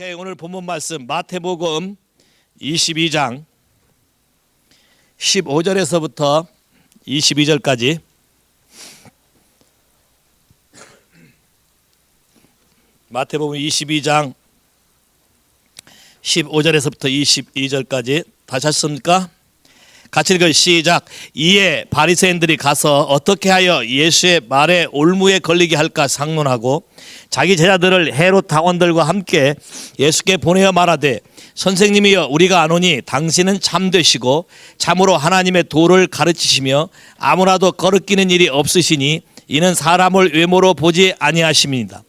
오케이, 오늘 본문 말씀 마태복음 22장 15절에서부터 22절까지 마태복음 22장 15절에서부터 22절까지 다시 하셨습니까? 같이 읽어 시작. 이에 바리새인들이 가서 어떻게 하여 예수의 말에 올무에 걸리게 할까 상론하고 자기 제자들을 헤롯 당원들과 함께 예수께 보내어 말하되 선생님이여 우리가 아노니 당신은 참되시고 참으로 하나님의 도를 가르치시며 아무나도 거르끼는 일이 없으시니 이는 사람을 외모로 보지 아니하심이니이다.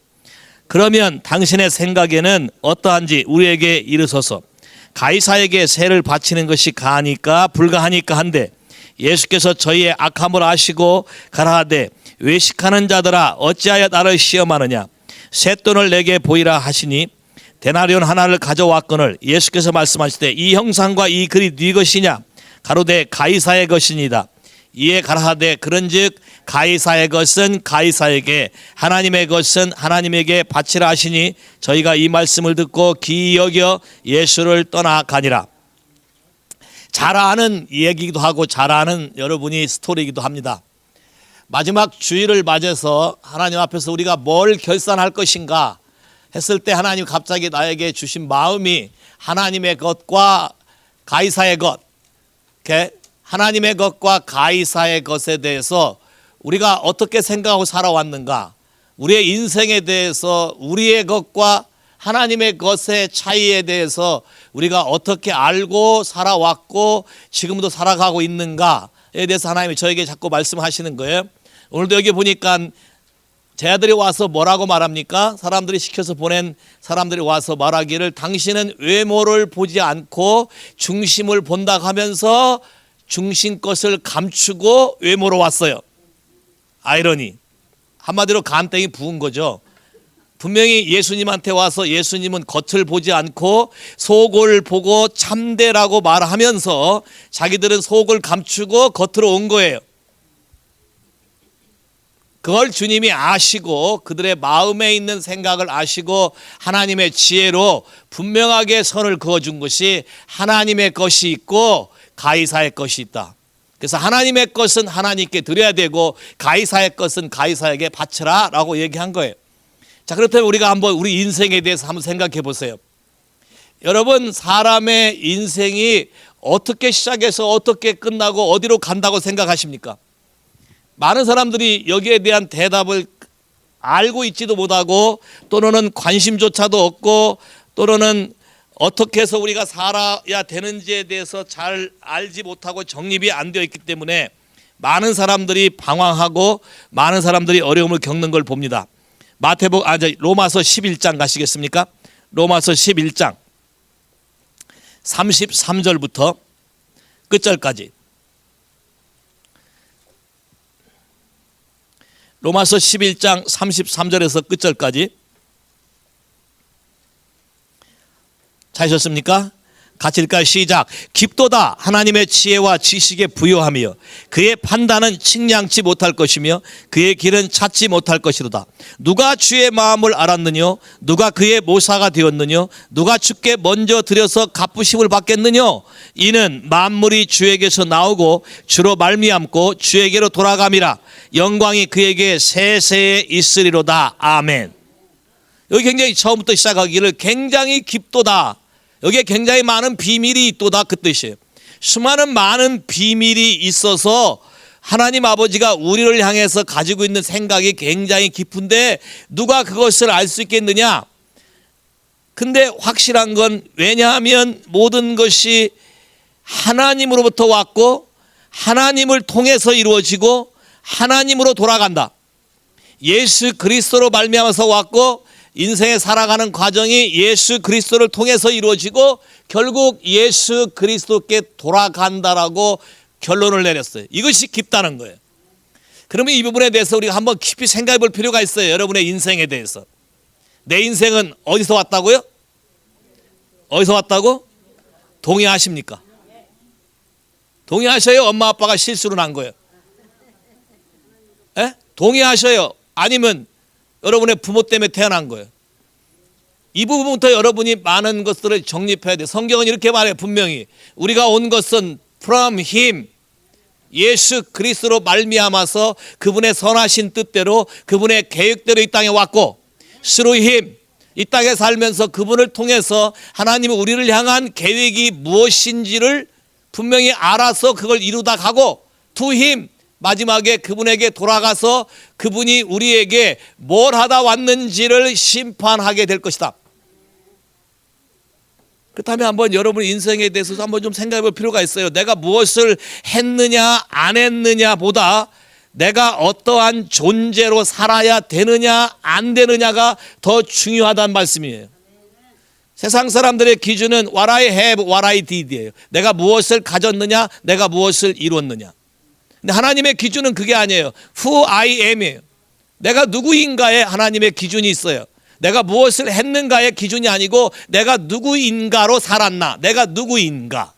그러면 당신의 생각에는 어떠한지 우리에게 이르소서. 가이사에게 세를 바치는 것이 가하니까 불가하니까 한데 예수께서 저희의 악함을 아시고 가라하되 외식하는 자들아 어찌하여 나를 시험하느냐. 쇳돈을 내게 보이라 하시니 데나리온 하나를 가져왔거늘 예수께서 말씀하시되 이 형상과 이 글이 네 것이냐. 가로되 가이사의 것이니이다. 이에 가라하되 그런즉 가이사의 것은 가이사에게 하나님의 것은 하나님에게 바치라 하시니 저희가 이 말씀을 듣고 기이 여겨 예수를 떠나가니라. 잘 아는 얘기기도 하고 잘 아는 여러분이 스토리이기도 합니다. 마지막 주일을 맞아서 하나님 앞에서 우리가 뭘 결산할 것인가 했을 때 하나님 갑자기 나에게 주신 마음이 하나님의 것과 가이사의 것, 하나님의 것과 가이사의 것에 대해서 우리가 어떻게 생각하고 살아왔는가, 우리의 인생에 대해서 우리의 것과 하나님의 것의 차이에 대해서 우리가 어떻게 알고 살아왔고 지금도 살아가고 있는가에 대해서 하나님이 저에게 자꾸 말씀하시는 거예요. 오늘도 여기 보니까 제자들이 와서 뭐라고 말합니까? 사람들이 시켜서 보낸 사람들이 와서 말하기를 당신은 외모를 보지 않고 중심을 본다 하면서 중심 것을 감추고 외모로 왔어요. 아이러니. 한마디로 간땡이 부은 거죠. 분명히 예수님한테 와서 예수님은 겉을 보지 않고 속을 보고 참되라고 말하면서 자기들은 속을 감추고 겉으로 온 거예요. 그걸 주님이 아시고 그들의 마음에 있는 생각을 아시고 하나님의 지혜로 분명하게 선을 그어준 것이 하나님의 것이 있고 가이사의 것이 있다. 그래서 하나님의 것은 하나님께 드려야 되고 가이사의 것은 가이사에게 바치라 라고 얘기한 거예요. 자, 그렇다면 우리가 한번 우리 인생에 대해서 한번 생각해 보세요. 여러분, 사람의 인생이 어떻게 시작해서 어떻게 끝나고 어디로 간다고 생각하십니까? 많은 사람들이 여기에 대한 대답을 알고 있지도 못하고 또는 관심조차도 없고 또는 어떻게 해서 우리가 살아야 되는지에 대해서 잘 알지 못하고 정립이 안 되어 있기 때문에 많은 사람들이 방황하고 많은 사람들이 어려움을 겪는 걸 봅니다. 로마서 11장 가시겠습니까? 로마서 11장 33절부터 끝절까지. 로마서 11장 33절에서 끝절까지. 찾으셨습니까? 같이 읽을까요? 시작. 깊도다 하나님의 지혜와 지식에 부요하며 그의 판단은 측량치 못할 것이며 그의 길은 찾지 못할 것이로다. 누가 주의 마음을 알았느뇨? 누가 그의 모사가 되었느뇨? 누가 주께 먼저 들여서 갚으심을 받겠느뇨? 이는 만물이 주에게서 나오고 주로 말미암고 주에게로 돌아감이라. 영광이 그에게 세세에 있으리로다. 아멘. 여기 굉장히 처음부터 시작하기를 굉장히 깊도다. 여기에 굉장히 많은 비밀이 있도다 그 뜻이에요. 수많은 많은 비밀이 있어서 하나님 아버지가 우리를 향해서 가지고 있는 생각이 굉장히 깊은데 누가 그것을 알 수 있겠느냐? 근데 확실한 건 왜냐하면 모든 것이 하나님으로부터 왔고 하나님을 통해서 이루어지고 하나님으로 돌아간다. 예수 그리스도로 말미암아서 왔고 인생에 살아가는 과정이 예수 그리스도를 통해서 이루어지고 결국 예수 그리스도께 돌아간다라고 결론을 내렸어요. 이것이 깊다는 거예요. 그러면 이 부분에 대해서 우리가 한번 깊이 생각해 볼 필요가 있어요. 여러분의 인생에 대해서. 내 인생은 어디서 왔다고요? 어디서 왔다고? 동의하십니까? 동의하셔요? 엄마 아빠가 실수로 난 거예요. 동의하셔요? 아니면 여러분의 부모 때문에 태어난 거예요. 이 부분부터 여러분이 많은 것들을 정립해야 돼. 성경은 이렇게 말해요. 분명히 우리가 온 것은 from him, 예수 그리스도로 말미암아서 그분의 선하신 뜻대로 그분의 계획대로 이 땅에 왔고, through him, 이 땅에 살면서 그분을 통해서 하나님은 우리를 향한 계획이 무엇인지를 분명히 알아서 그걸 이루다 가고, to him, 마지막에 그분에게 돌아가서 그분이 우리에게 뭘 하다 왔는지를 심판하게 될 것이다. 그렇다면 한번 여러분 인생에 대해서 한번 좀 생각해 볼 필요가 있어요. 내가 무엇을 했느냐 안 했느냐 보다 내가 어떠한 존재로 살아야 되느냐 안 되느냐가 더 중요하다는 말씀이에요. 세상 사람들의 기준은 what I have, what I did예요. 내가 무엇을 가졌느냐, 내가 무엇을 이뤘느냐. 근데 하나님의 기준은 그게 아니에요. Who I am이에요. 내가 누구인가에 하나님의 기준이 있어요. 내가 무엇을 했는가의 기준이 아니고 내가 누구인가로 살았나, 내가 누구인가.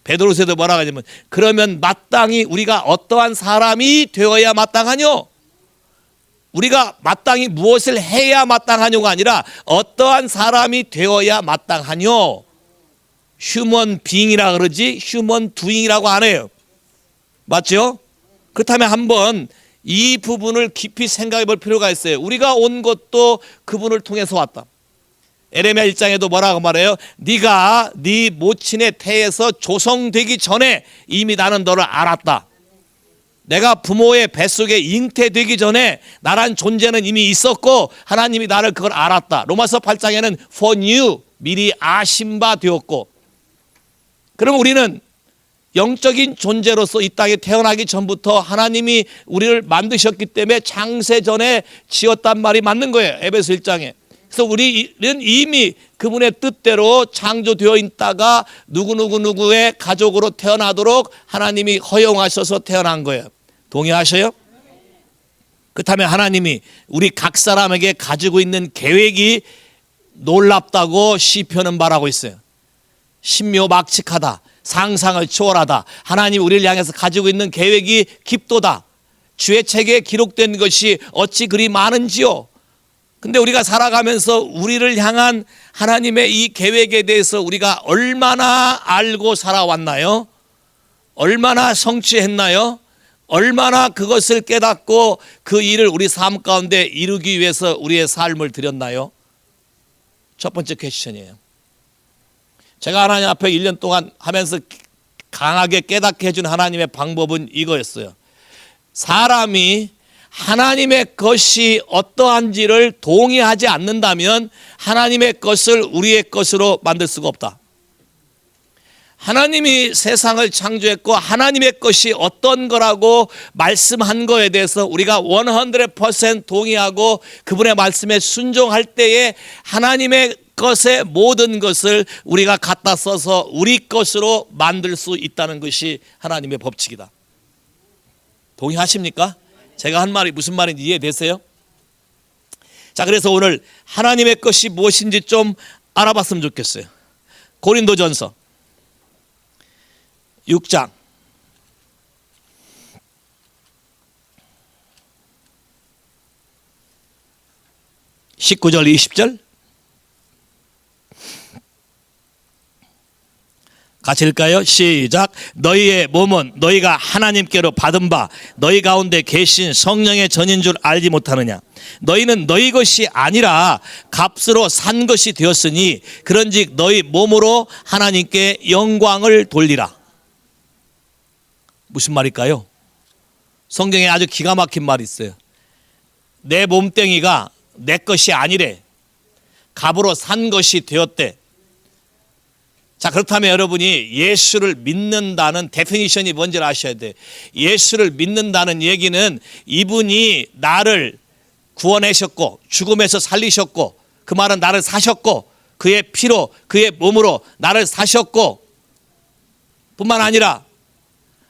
베드로서에도 뭐라고 하냐면 그러면 마땅히 우리가 어떠한 사람이 되어야 마땅하뇨? 우리가 마땅히 무엇을 해야 마땅하뇨가 아니라 어떠한 사람이 되어야 마땅하뇨? 휴먼 빙이라 그러지 휴먼 두잉이라고 안 해요. 맞죠? 그렇다면 한번 이 부분을 깊이 생각해 볼 필요가 있어요. 우리가 온 것도 그분을 통해서 왔다. 에레미야 1장에도 뭐라고 말해요? 네가 네 모친의 태에서 조성되기 전에 이미 나는 너를 알았다. 내가 부모의 뱃속에 잉태되기 전에 나란 존재는 이미 있었고 하나님이 나를 그걸 알았다. 로마서 8장에는 for you, 미리 아신 바 되었고. 그럼 우리는 영적인 존재로서 이 땅에 태어나기 전부터 하나님이 우리를 만드셨기 때문에 창세전에 지었단 말이 맞는 거예요. 에베소 1장에. 그래서 우리는 이미 그분의 뜻대로 창조되어 있다가 누구의 가족으로 태어나도록 하나님이 허용하셔서 태어난 거예요. 동의하셔요? 그렇다면 하나님이 우리 각 사람에게 가지고 있는 계획이 놀랍다고 시편은 말하고 있어요. 신묘막측하다. 상상을 초월하다. 하나님 우리를 향해서 가지고 있는 계획이 깊도다. 주의 책에 기록된 것이 어찌 그리 많은지요. 근데 우리가 살아가면서 우리를 향한 하나님의 이 계획에 대해서 우리가 얼마나 알고 살아왔나요? 얼마나 성취했나요? 얼마나 그것을 깨닫고 그 일을 우리 삶 가운데 이루기 위해서 우리의 삶을 드렸나요? 첫 번째 퀘스천이에요. 제가 하나님 앞에 1년 동안 하면서 강하게 깨닫게 해준 하나님의 방법은 이거였어요. 사람이 하나님의 것이 어떠한지를 동의하지 않는다면 하나님의 것을 우리의 것으로 만들 수가 없다. 하나님이 세상을 창조했고 하나님의 것이 어떤 거라고 말씀한 거에 대해서 우리가 100% 동의하고 그분의 말씀에 순종할 때에 하나님의 것의 모든 것을 우리가 갖다 써서 우리 것으로 만들 수 있다는 것이 하나님의 법칙이다. 동의하십니까? 제가 한 말이 무슨 말인지 이해되세요? 자, 그래서 오늘 하나님의 것이 무엇인지 좀 알아봤으면 좋겠어요. 고린도전서 6장 19절 20절 같이 읽을까요? 시작. 너희의 몸은 너희가 하나님께로 받은 바 너희 가운데 계신 성령의 전인 줄 알지 못하느냐. 너희는 너희 것이 아니라 값으로 산 것이 되었으니 그런즉 너희 몸으로 하나님께 영광을 돌리라. 무슨 말일까요? 성경에 아주 기가 막힌 말이 있어요. 내 몸뚱이가 내 것이 아니래. 값으로 산 것이 되었대. 자, 그렇다면 여러분이 예수를 믿는다는 데피니션이 뭔지를 아셔야 돼. 예수를 믿는다는 얘기는 이분이 나를 구원하셨고 죽음에서 살리셨고 그 말은 나를 사셨고 그의 피로 그의 몸으로 나를 사셨고 뿐만 아니라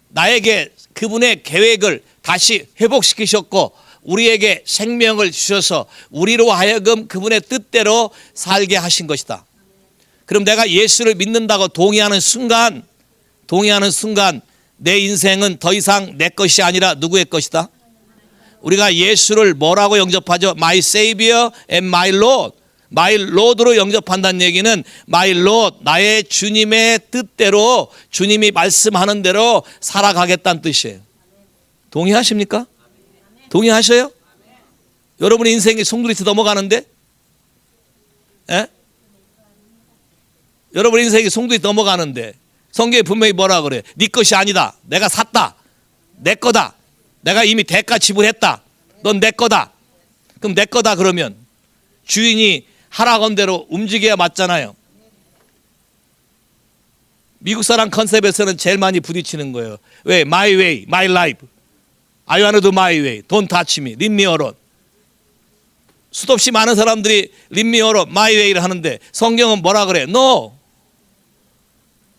나에게 그분의 계획을 다시 회복시키셨고 우리에게 생명을 주셔서 우리로 하여금 그분의 뜻대로 살게 하신 것이다. 그럼 내가 예수를 믿는다고 동의하는 순간 내 인생은 더 이상 내 것이 아니라 누구의 것이다? 우리가 예수를 뭐라고 영접하죠? My Savior and my Lord. 마이 로드로 영접한다는 얘기는 마이 로드, 나의 주님의 뜻대로 주님이 말씀하는 대로 살아가겠다는 뜻이에요. 동의하십니까? 동의하셔요? 여러분의 인생이 송두리째 넘어가는데? 예? 여러분의 인생이 송두리째 넘어가는데 성경에 분명히 뭐라 그래? 네 것이 아니다. 내가 샀다. 내 거다. 내가 이미 대가 지불했다. 넌 내 거다. 그럼 내 거다 그러면 주인이 하라건 대로 움직여야 맞잖아요. 미국 사람 컨셉에서는 제일 많이 부딪히는 거예요. 왜? My way, my life. I want to do my way. Don't touch me. Leave me alone. 수도 없이 많은 사람들이 Leave me alone, my way를 하는데 성경은 뭐라 그래? No.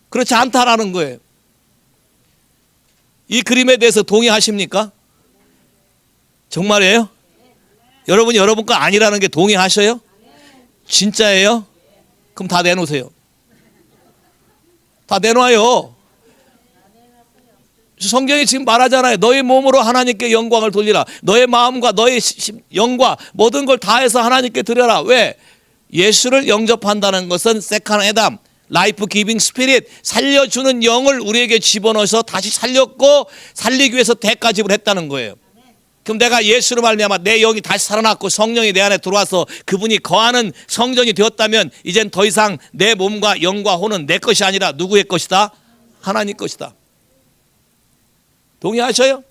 그렇지 않다라는 거예요. 이 그림에 대해서 동의하십니까? 정말이에요? 여러분이 여러분 거 아니라는 게 동의하셔요? 진짜예요? 그럼 다 내놓으세요. 다 내놔요. 성경이 지금 말하잖아요. 너의 몸으로 하나님께 영광을 돌리라. 너의 마음과 너의 영과 모든 걸 다해서 하나님께 드려라. 왜? 예수를 영접한다는 것은 세컨 애담, 라이프 기빙 스피릿, 살려주는 영을 우리에게 집어넣어서 다시 살렸고 살리기 위해서 대가 지불했다는 거예요. 그럼 내가 예수로 말미암아 내 영이 다시 살아났고 성령이 내 안에 들어와서 그분이 거하는 성전이 되었다면 이젠 더 이상 내 몸과 영과 혼은 내 것이 아니라 누구의 것이다? 하나님 것이다. 동의하셔요?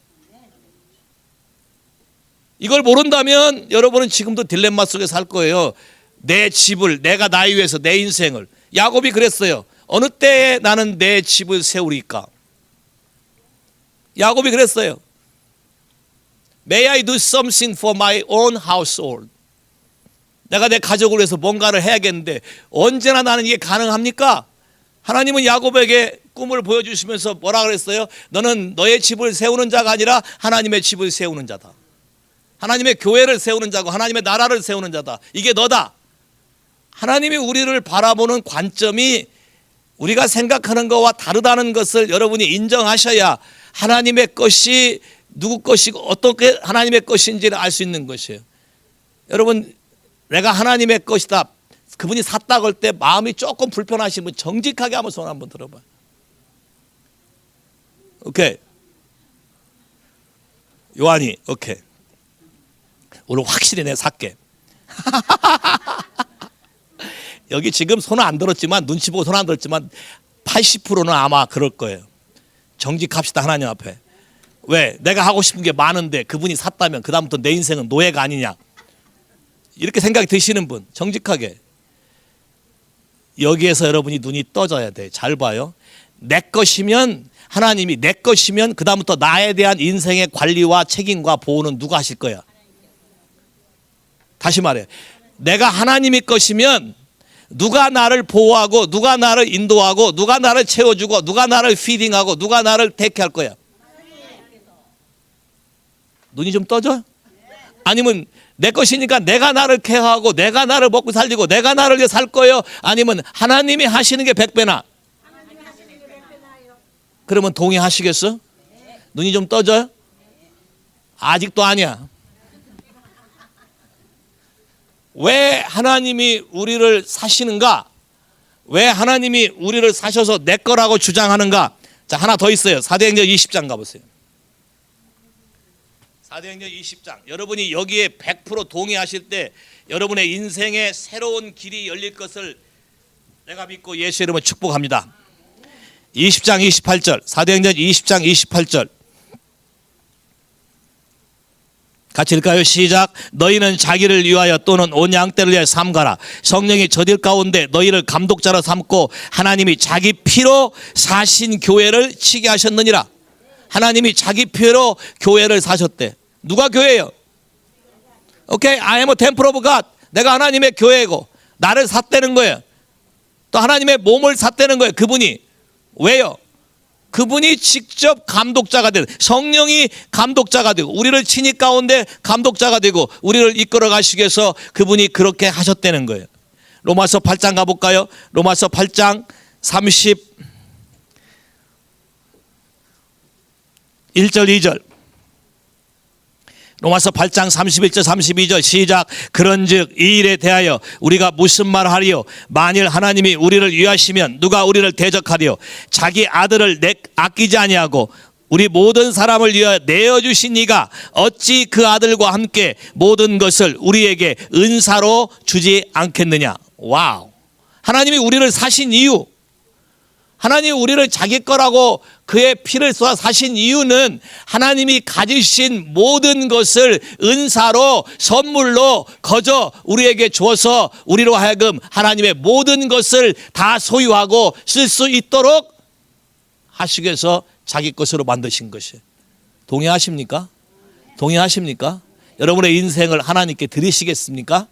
이걸 모른다면 여러분은 지금도 딜레마 속에 살 거예요. 내 집을, 내가 나를 위해서 내 인생을. 야곱이 그랬어요. 어느 때에 나는 내 집을 세우리까? 야곱이 그랬어요. May I do something for my own household. 내가 내 가족을 위해서 뭔가를 해야겠는데 언제나 나는 이게 가능합니까? 하나님은 야곱에게 꿈을 보여주시면서 뭐라 그랬어요? 너는 너의 집을 세우는 자가 아니라 하나님의 집을 세우는 자다. 하나님의 교회를 세우는 자고 하나님의 나라를 세우는 자다. 이게 너다. 하나님이 우리를 바라보는 관점이 우리가 생각하는 것과 다르다는 것을 여러분이 인정하셔야 하나님의 것이 누구 것이고 어떻게 하나님의 것인지를 알 수 있는 것이에요. 여러분, 내가 하나님의 것이다. 그분이 샀다고 할 때 마음이 조금 불편하시면 정직하게 한번 손 한번 들어봐요. 오케이. 요한이, 오케이. 오늘 확실히 내가 살게. 여기 지금 손 안 들었지만, 눈치 보고 손 안 들었지만 80%는 아마 그럴 거예요. 정직합시다, 하나님 앞에. 왜? 내가 하고 싶은 게 많은데 그분이 샀다면 그다음부터 내 인생은 노예가 아니냐. 이렇게 생각이 드시는 분, 정직하게. 여기에서 여러분이 눈이 떠져야 돼. 잘 봐요. 내 것이면, 하나님이 내 것이면 그다음부터 나에 대한 인생의 관리와 책임과 보호는 누가 하실 거야? 다시 말해. 내가 하나님의 것이면 누가 나를 보호하고 누가 나를 인도하고 누가 나를 채워주고 누가 나를 피딩하고 누가 나를 테이크할 거야? 눈이 좀 떠져? 아니면 내 것이니까 내가 나를 케어하고 내가 나를 먹고 살리고 내가 나를 위해 살 거예요? 아니면 하나님이 하시는 게 100배나? 그러면 동의하시겠어? 눈이 좀 떠져요? 아직도 아니야. 왜 하나님이 우리를 사시는가? 왜 하나님이 우리를 사셔서 내 거라고 주장하는가? 자, 하나 더 있어요. 사도행전 20장 가보세요. 사도행전 20장. 여러분이 여기에 100% 동의하실 때 여러분의 인생에 새로운 길이 열릴 것을 내가 믿고 예수의 이름으로 축복합니다. 20장 28절. 사도행전 20장 28절. 같이 읽을까요? 시작. 너희는 자기를 위하여 또는 온 양떼를 위하여 삼가라. 성령이 저들 가운데 너희를 감독자로 삼고 하나님이 자기 피로 사신 교회를 치게 하셨느니라. 하나님이 자기 피로 교회를 사셨대. 누가 교회예요? 오케이, I am a temple of God. 내가 하나님의 교회고 나를 샀다는 거예요. 또 하나님의 몸을 샀다는 거예요. 그분이. 왜요? 그분이 직접 감독자가 되고 성령이 감독자가 되고 우리를 친히 가운데 감독자가 되고 우리를 이끌어 가시기 위해서 그분이 그렇게 하셨다는 거예요. 로마서 8장 가볼까요? 로마서 8장 31절 2절. 로마서 8장 31절 32절 시작. 그런즉 이 일에 대하여 우리가 무슨 말을 하리요? 만일 하나님이 우리를 위하시면 누가 우리를 대적하리요? 자기 아들을 아끼지 아니하고 우리 모든 사람을 위하여 내어주신 이가 어찌 그 아들과 함께 모든 것을 우리에게 은사로 주지 않겠느냐. 와우. 하나님이 우리를 사신 이유, 하나님이 우리를 자기 거라고 그의 피를 쏟아 사신 이유는 하나님이 가지신 모든 것을 은사로 선물로 거저 우리에게 주어서 우리로 하여금 하나님의 모든 것을 다 소유하고 쓸 수 있도록 하시기 위해서 자기 것으로 만드신 것이에요. 동의하십니까? 동의하십니까? 여러분의 인생을 하나님께 드리시겠습니까?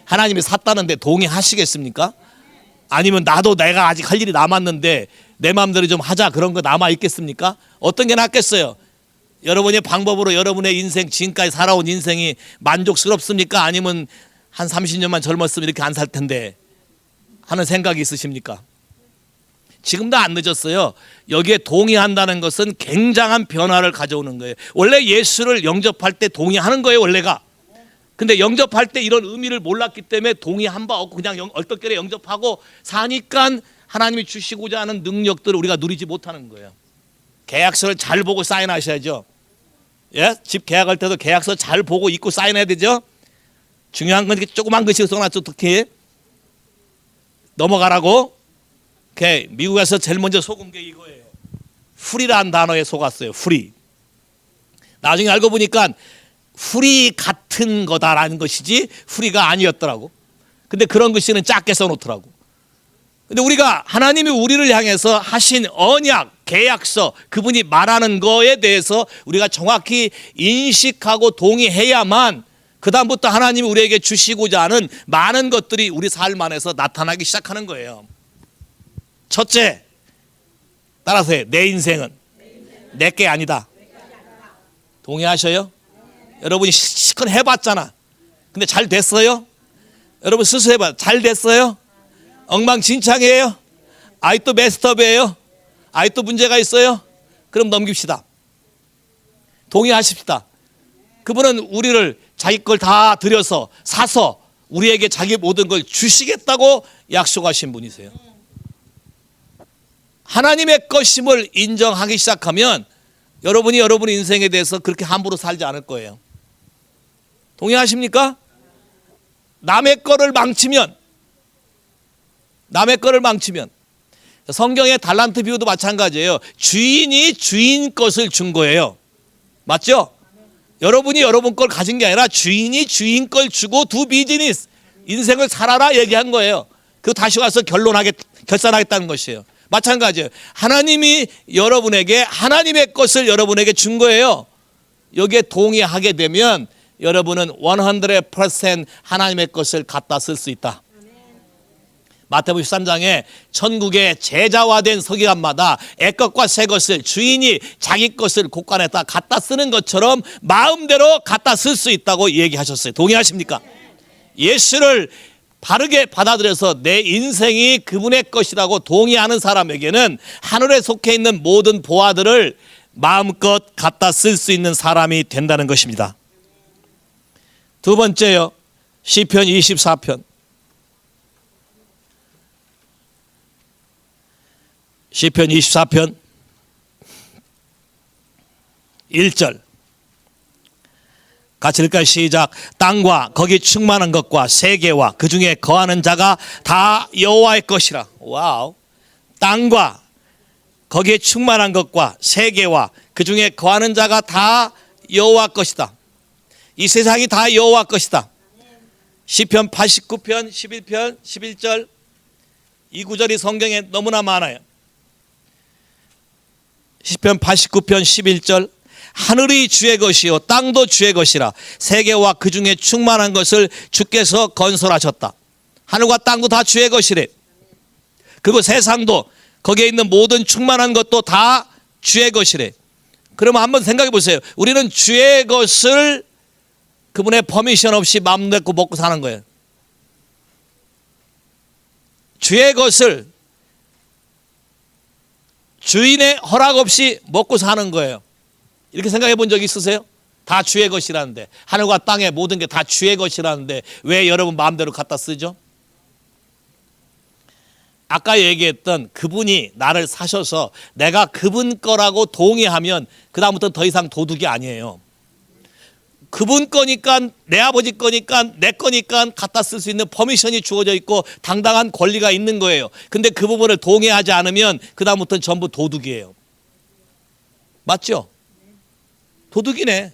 하나님이 샀다는데 동의하시겠습니까? 아니면 나도 내가 아직 할 일이 남았는데 내 마음대로 좀 하자, 그런 거 남아 있겠습니까? 어떤 게 낫겠어요? 여러분의 방법으로 여러분의 인생, 지금까지 살아온 인생이 만족스럽습니까? 아니면 한 30년만 젊었으면 이렇게 안 살 텐데 하는 생각이 있으십니까? 지금도 안 늦었어요. 여기에 동의한다는 것은 굉장한 변화를 가져오는 거예요. 원래 예수를 영접할 때 동의하는 거예요, 원래가. 근데 영접할 때 이런 의미를 몰랐기 때문에 동의한 바 없고 그냥 얼떨결에 영접하고 사니까 하나님이 주시고자 하는 능력들을 우리가 누리지 못하는 거예요. 계약서를 잘 보고 사인하셔야죠. 예? 집 계약할 때도 계약서 잘 보고 읽고 사인해야 되죠. 중요한 건 이렇게 조그만 글씨로 써놨죠. 특히 넘어가라고. 미국에서 제일 먼저 속은 게 이거예요. 프리라는 단어에 속았어요. 프리. 나중에 알고 보니까 프리 같은 거다라는 것이지 프리가 아니었더라고. 근데 그런 글씨는 작게 써놓더라고. 근데 우리가 하나님이 우리를 향해서 하신 언약, 계약서, 그분이 말하는 거에 대해서 우리가 정확히 인식하고 동의해야만 그 다음부터 하나님이 우리에게 주시고자 하는 많은 것들이 우리 삶 안에서 나타나기 시작하는 거예요. 첫째, 따라서 해. 내 인생은 내 게 아니다. 동의하셔요? 여러분이 실컷 해봤잖아. 근데 잘 됐어요? 여러분 스스로 해봐. 잘 됐어요? 엉망진창이에요? 아직도 메스터업이에요? 아직도 문제가 있어요? 그럼 넘깁시다. 동의하십시다. 그분은 우리를 자기 걸 다 들여서 사서 우리에게 자기 모든 걸 주시겠다고 약속하신 분이세요. 하나님의 것임을 인정하기 시작하면 여러분이 여러분의 인생에 대해서 그렇게 함부로 살지 않을 거예요. 동의하십니까? 남의 거를 망치면 성경의 달란트 비유도 마찬가지예요. 주인이 주인 것을 준 거예요. 맞죠? 여러분이 여러분 걸 가진 게 아니라 주인이 주인 걸 주고 두 비즈니스, 인생을 살아라 얘기한 거예요. 그리고 다시 와서 결산하겠다는 것이에요. 마찬가지예요. 하나님이 여러분에게 하나님의 것을 여러분에게 준 거예요. 여기에 동의하게 되면 여러분은 100% 하나님의 것을 갖다 쓸 수 있다. 마태복음 13장에 천국의 제자화된 서기관마다 애것과 새 것을 주인이 자기 것을 곳간에다 갖다 쓰는 것처럼 마음대로 갖다 쓸 수 있다고 얘기하셨어요. 동의하십니까? 예수를 바르게 받아들여서 내 인생이 그분의 것이라고 동의하는 사람에게는 하늘에 속해 있는 모든 보화들을 마음껏 갖다 쓸 수 있는 사람이 된다는 것입니다. 두 번째요. 시편 24편. 시편 24편 1절 같이 읽을까요? 시작. 땅과 거기 충만한 것과 세계와 그 중에 거하는 자가 다 여호와의 것이라. 와우. 땅과 거기에 충만한 것과 세계와 그 중에 거하는 자가 다 여호와 것이다. 이 세상이 다 여호와 것이다. 시편 89편 11편 11절 이 구절이 성경에 너무나 많아요. 시편 89편 11절 하늘이 주의 것이요 땅도 주의 것이라 세계와 그 중에 충만한 것을 주께서 건설하셨다. 하늘과 땅도 다 주의 것이래. 그리고 세상도 거기에 있는 모든 충만한 것도 다 주의 것이래. 그러면 한번 생각해 보세요. 우리는 주의 것을 그분의 퍼미션 없이 마음 내고 먹고 사는 거예요. 주의 것을 주인의 허락 없이 먹고 사는 거예요. 이렇게 생각해 본 적 있으세요? 다 주의 것이라는데, 하늘과 땅의 모든 게 다 주의 것이라는데 왜 여러분 마음대로 갖다 쓰죠? 아까 얘기했던 그분이 나를 사셔서 내가 그분 거라고 동의하면 그 다음부터 더 이상 도둑이 아니에요. 그분 거니까, 내 아버지 거니까, 내 거니까 갖다 쓸 수 있는 퍼미션이 주어져 있고 당당한 권리가 있는 거예요. 근데 그 부분을 동의하지 않으면 그 다음부터는 전부 도둑이에요. 맞죠? 도둑이네.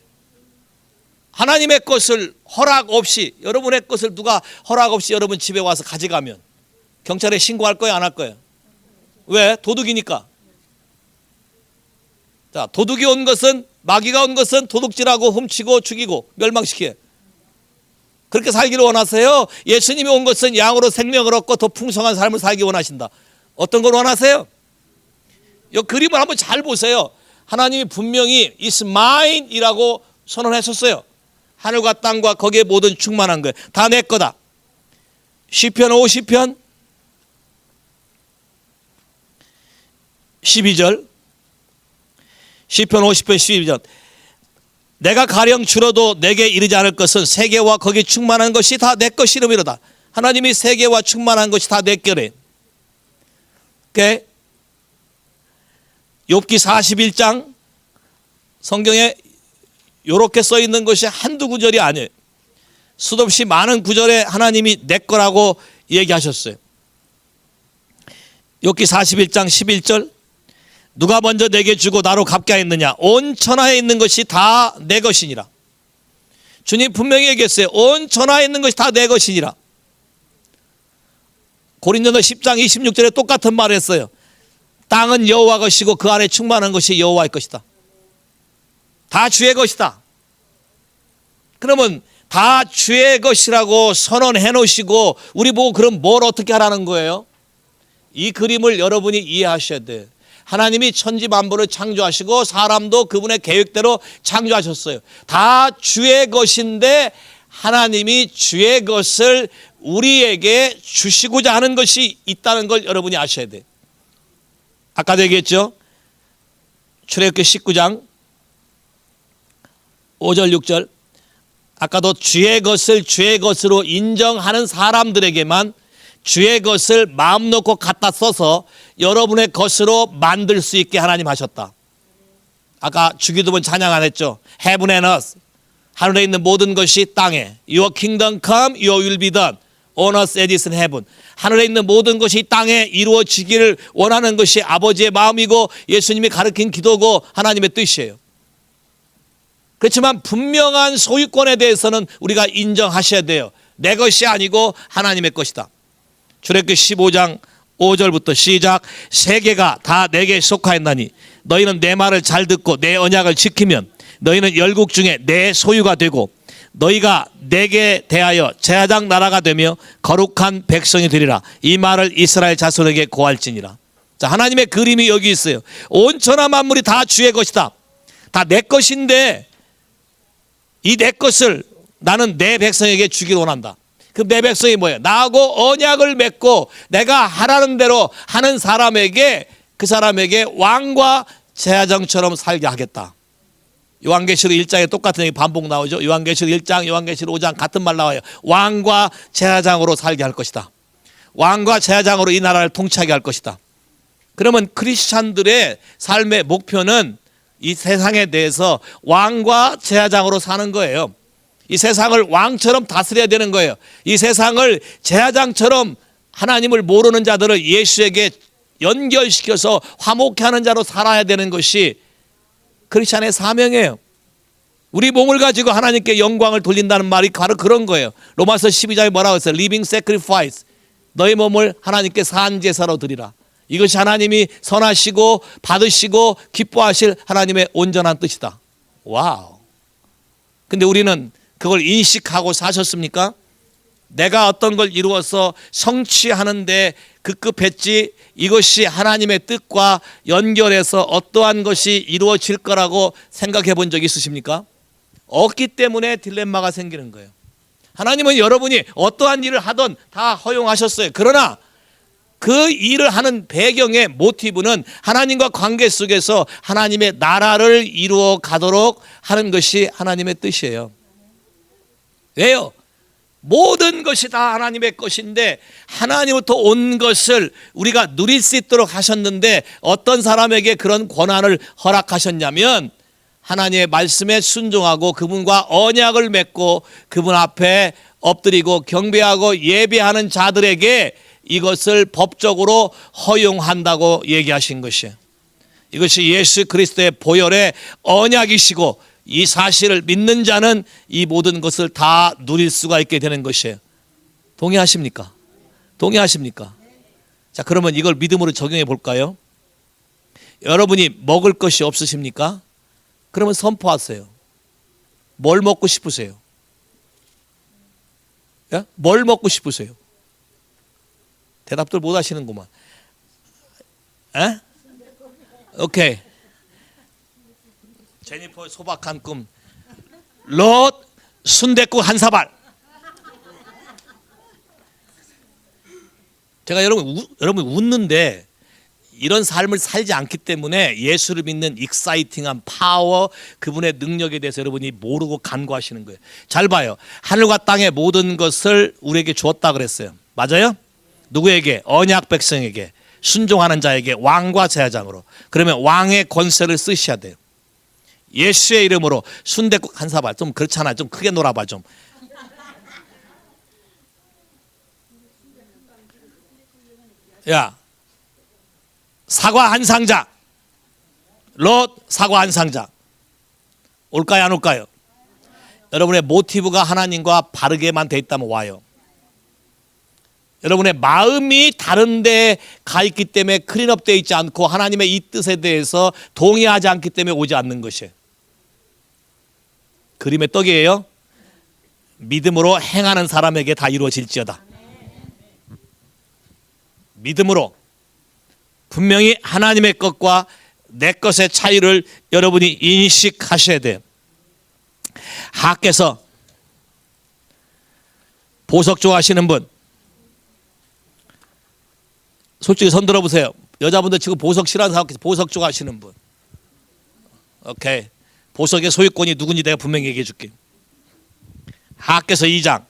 하나님의 것을 허락 없이, 여러분의 것을 누가 허락 없이 여러분 집에 와서 가져가면 경찰에 신고할 거예요, 안 할 거예요? 왜? 도둑이니까. 자, 도둑이 온 것은, 마귀가 온 것은 도둑질하고 훔치고 죽이고 멸망시키게. 그렇게 살기를 원하세요? 예수님이 온 것은 양으로 생명을 얻고 더 풍성한 삶을 살기 원하신다. 어떤 걸 원하세요? 이 그림을 한번 잘 보세요. 하나님이 분명히 is mine 이라고 선언하셨어요. 하늘과 땅과 거기에 모든 충만한 것 다 내 거다. 시편 50편 12절, 시편 50편 12절. 내가 가령 줄어도 내게 이르지 않을 것은 세계와 거기 충만한 것이 다 내 것이름이로다. 하나님이 세계와 충만한 것이 다 내 거래. 욥기 41장 성경에 이렇게 써 있는 것이 한두 구절이 아니에요. 수도 없이 많은 구절에 하나님이 내 거라고 얘기하셨어요. 욥기 41장 11절. 누가 먼저 내게 주고 나로 갚게 하였느냐? 온 천하에 있는 것이 다 내 것이니라. 주님 분명히 얘기했어요. 온 천하에 있는 것이 다 내 것이니라. 고린도서 10장 26절에 똑같은 말을 했어요. 땅은 여호와 것이고 그 안에 충만한 것이 여호와의 것이다. 다 주의 것이다. 그러면 다 주의 것이라고 선언해 놓으시고 우리 보고 그럼 뭘 어떻게 하라는 거예요? 이 그림을 여러분이 이해하셔야 돼요. 하나님이 천지 만물을 창조하시고 사람도 그분의 계획대로 창조하셨어요. 다 주의 것인데 하나님이 주의 것을 우리에게 주시고자 하는 것이 있다는 걸 여러분이 아셔야 돼요. 아까도 얘기했죠. 출애굽기 19장 5절 6절. 아까도 주의 것을 주의 것으로 인정하는 사람들에게만 주의 것을 마음 놓고 갖다 써서 여러분의 것으로 만들 수 있게 하나님 하셨다. 아까 주기도문 찬양 안 했죠. Heaven and earth. 하늘에 있는 모든 것이 땅에. Your kingdom come, your will be done. On earth as it is in heaven. 하늘에 있는 모든 것이 땅에 이루어지기를 원하는 것이 아버지의 마음이고 예수님이 가르친 기도고 하나님의 뜻이에요. 그렇지만 분명한 소유권에 대해서는 우리가 인정하셔야 돼요. 내 것이 아니고 하나님의 것이다. 출애굽기 15장 5절부터 시작. 세계가 다 내게 속하였나니 너희는 내 말을 잘 듣고 내 언약을 지키면 너희는 열국 중에 내 소유가 되고 너희가 내게 대하여 제사장 나라가 되며 거룩한 백성이 되리라. 이 말을 이스라엘 자손에게 고할지니라. 자, 하나님의 그림이 여기 있어요. 온 천하 만물이 다 주의 것이다. 다 내 것인데 이 내 것을 나는 내 백성에게 주기를 원한다. 그럼 내 백성이 뭐예요? 나하고 언약을 맺고 내가 하라는 대로 하는 사람에게, 그 사람에게 왕과 제사장처럼 살게 하겠다. 요한계시록 1장에 똑같은 얘기 반복 나오죠. 요한계시록 1장, 요한계시록 5장 같은 말 나와요. 왕과 제사장으로 살게 할 것이다. 왕과 제사장으로 이 나라를 통치하게 할 것이다. 그러면 크리스찬들의 삶의 목표는 이 세상에 대해서 왕과 제사장으로 사는 거예요. 이 세상을 왕처럼 다스려야 되는 거예요. 이 세상을 제사장처럼 하나님을 모르는 자들을 예수에게 연결시켜서 화목케 하는 자로 살아야 되는 것이 크리스찬의 사명이에요. 우리 몸을 가지고 하나님께 영광을 돌린다는 말이 바로 그런 거예요. 로마서 12장에 뭐라고 했어요? Living sacrifice. 너희 몸을 하나님께 산제사로 드리라. 이것이 하나님이 선하시고 받으시고 기뻐하실 하나님의 온전한 뜻이다. 와우. 근데 우리는 그걸 인식하고 사셨습니까? 내가 어떤 걸 이루어서 성취하는데 급급했지 이것이 하나님의 뜻과 연결해서 어떠한 것이 이루어질 거라고 생각해 본 적 있으십니까? 없기 때문에 딜레마가 생기는 거예요. 하나님은 여러분이 어떠한 일을 하든 다 허용하셨어요. 그러나 그 일을 하는 배경의 모티브는 하나님과 관계 속에서 하나님의 나라를 이루어 가도록 하는 것이 하나님의 뜻이에요. 왜요? 모든 것이 다 하나님의 것인데 하나님부터 온 것을 우리가 누릴 수 있도록 하셨는데 어떤 사람에게 그런 권한을 허락하셨냐면 하나님의 말씀에 순종하고 그분과 언약을 맺고 그분 앞에 엎드리고 경배하고 예배하는 자들에게 이것을 법적으로 허용한다고 얘기하신 것이에요. 이것이 예수 그리스도의 보혈의 언약이시고 이 사실을 믿는 자는 이 모든 것을 다 누릴 수가 있게 되는 것이에요. 동의하십니까? 동의하십니까? 자, 그러면 이걸 믿음으로 적용해 볼까요? 여러분이 먹을 것이 없으십니까? 그러면 선포하세요. 뭘 먹고 싶으세요? 야? 뭘 먹고 싶으세요? 대답들 못 하시는구만. 에? 오케이. 제니퍼의 소박한 꿈. 롯 순댓국 한 사발. 제가 여러분 웃는데 이런 삶을 살지 않기 때문에 예수를 믿는 익사이팅한 파워, 그분의 능력에 대해서 여러분이 모르고 간과하시는 거예요. 잘 봐요. 하늘과 땅의 모든 것을 우리에게 주었다 그랬어요. 맞아요? 누구에게? 언약 백성에게, 순종하는 자에게, 왕과 제사장으로. 그러면 왕의 권세를 쓰셔야 돼요. 예수의 이름으로 순댓국 한 사발. 좀 그렇잖아. 좀 크게 놀아봐 좀. 야, 사과 한 상자. 롯 사과 한 상자. 올까요 안 올까요? 여러분의 모티브가 하나님과 바르게만 돼 있다면 와요. 여러분의 마음이 다른 데 가 있기 때문에 클린업 되어 있지 않고 하나님의 이 뜻에 대해서 동의하지 않기 때문에 오지 않는 것이에요. 그림의 떡이에요. 믿음으로 행하는 사람에게 다 이루어질지어다. 믿음으로 분명히 하나님의 것과 내 것의 차이를 여러분이 인식하셔야 돼요. 하께서 보석 좋아하시는 분, 솔직히 손 들어보세요. 여자분들 지금 보석 싫어하는 사람, 보석 좋아하시는 분. 오케이. 보석의 소유권이 누군지 내가 분명히 얘기해 줄게. 하께서 2장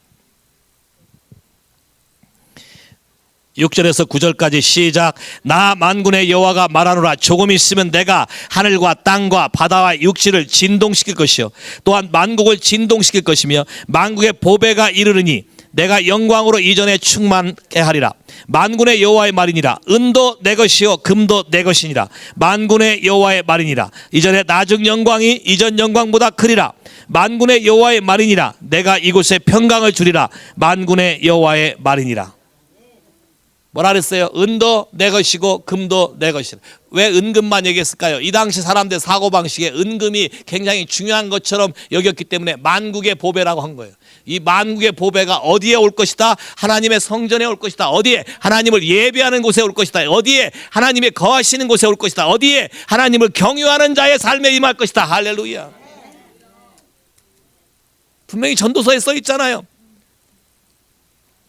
6절에서 9절까지 시작. 나 만군의 여호와가 말하노라. 조금 있으면 내가 하늘과 땅과 바다와 육지를 진동시킬 것이요 또한 만국을 진동시킬 것이며 만국의 보배가 이르르니 내가 영광으로 이전에 충만케 하리라. 만군의 여호와의 말이니라. 은도 내 것이요 금도 내 것이니라. 만군의 여호와의 말이니라. 이전에 나중 영광이 이전 영광보다 크리라. 만군의 여호와의 말이니라. 내가 이곳에 평강을 주리라. 만군의 여호와의 말이니라. 뭐라 그랬어요? 은도 내 것이고 금도 내 것이라. 왜 은금만 얘기했을까요? 이 당시 사람들 사고방식에 은금이 굉장히 중요한 것처럼 여겼기 때문에 만국의 보배라고 한 거예요. 이 만국의 보배가 어디에 올 것이다? 하나님의 성전에 올 것이다. 어디에? 하나님을 예배하는 곳에 올 것이다. 어디에? 하나님의 거하시는 곳에 올 것이다. 어디에? 하나님을 경유하는 자의 삶에 임할 것이다. 할렐루야. 분명히 전도서에 써 있잖아요.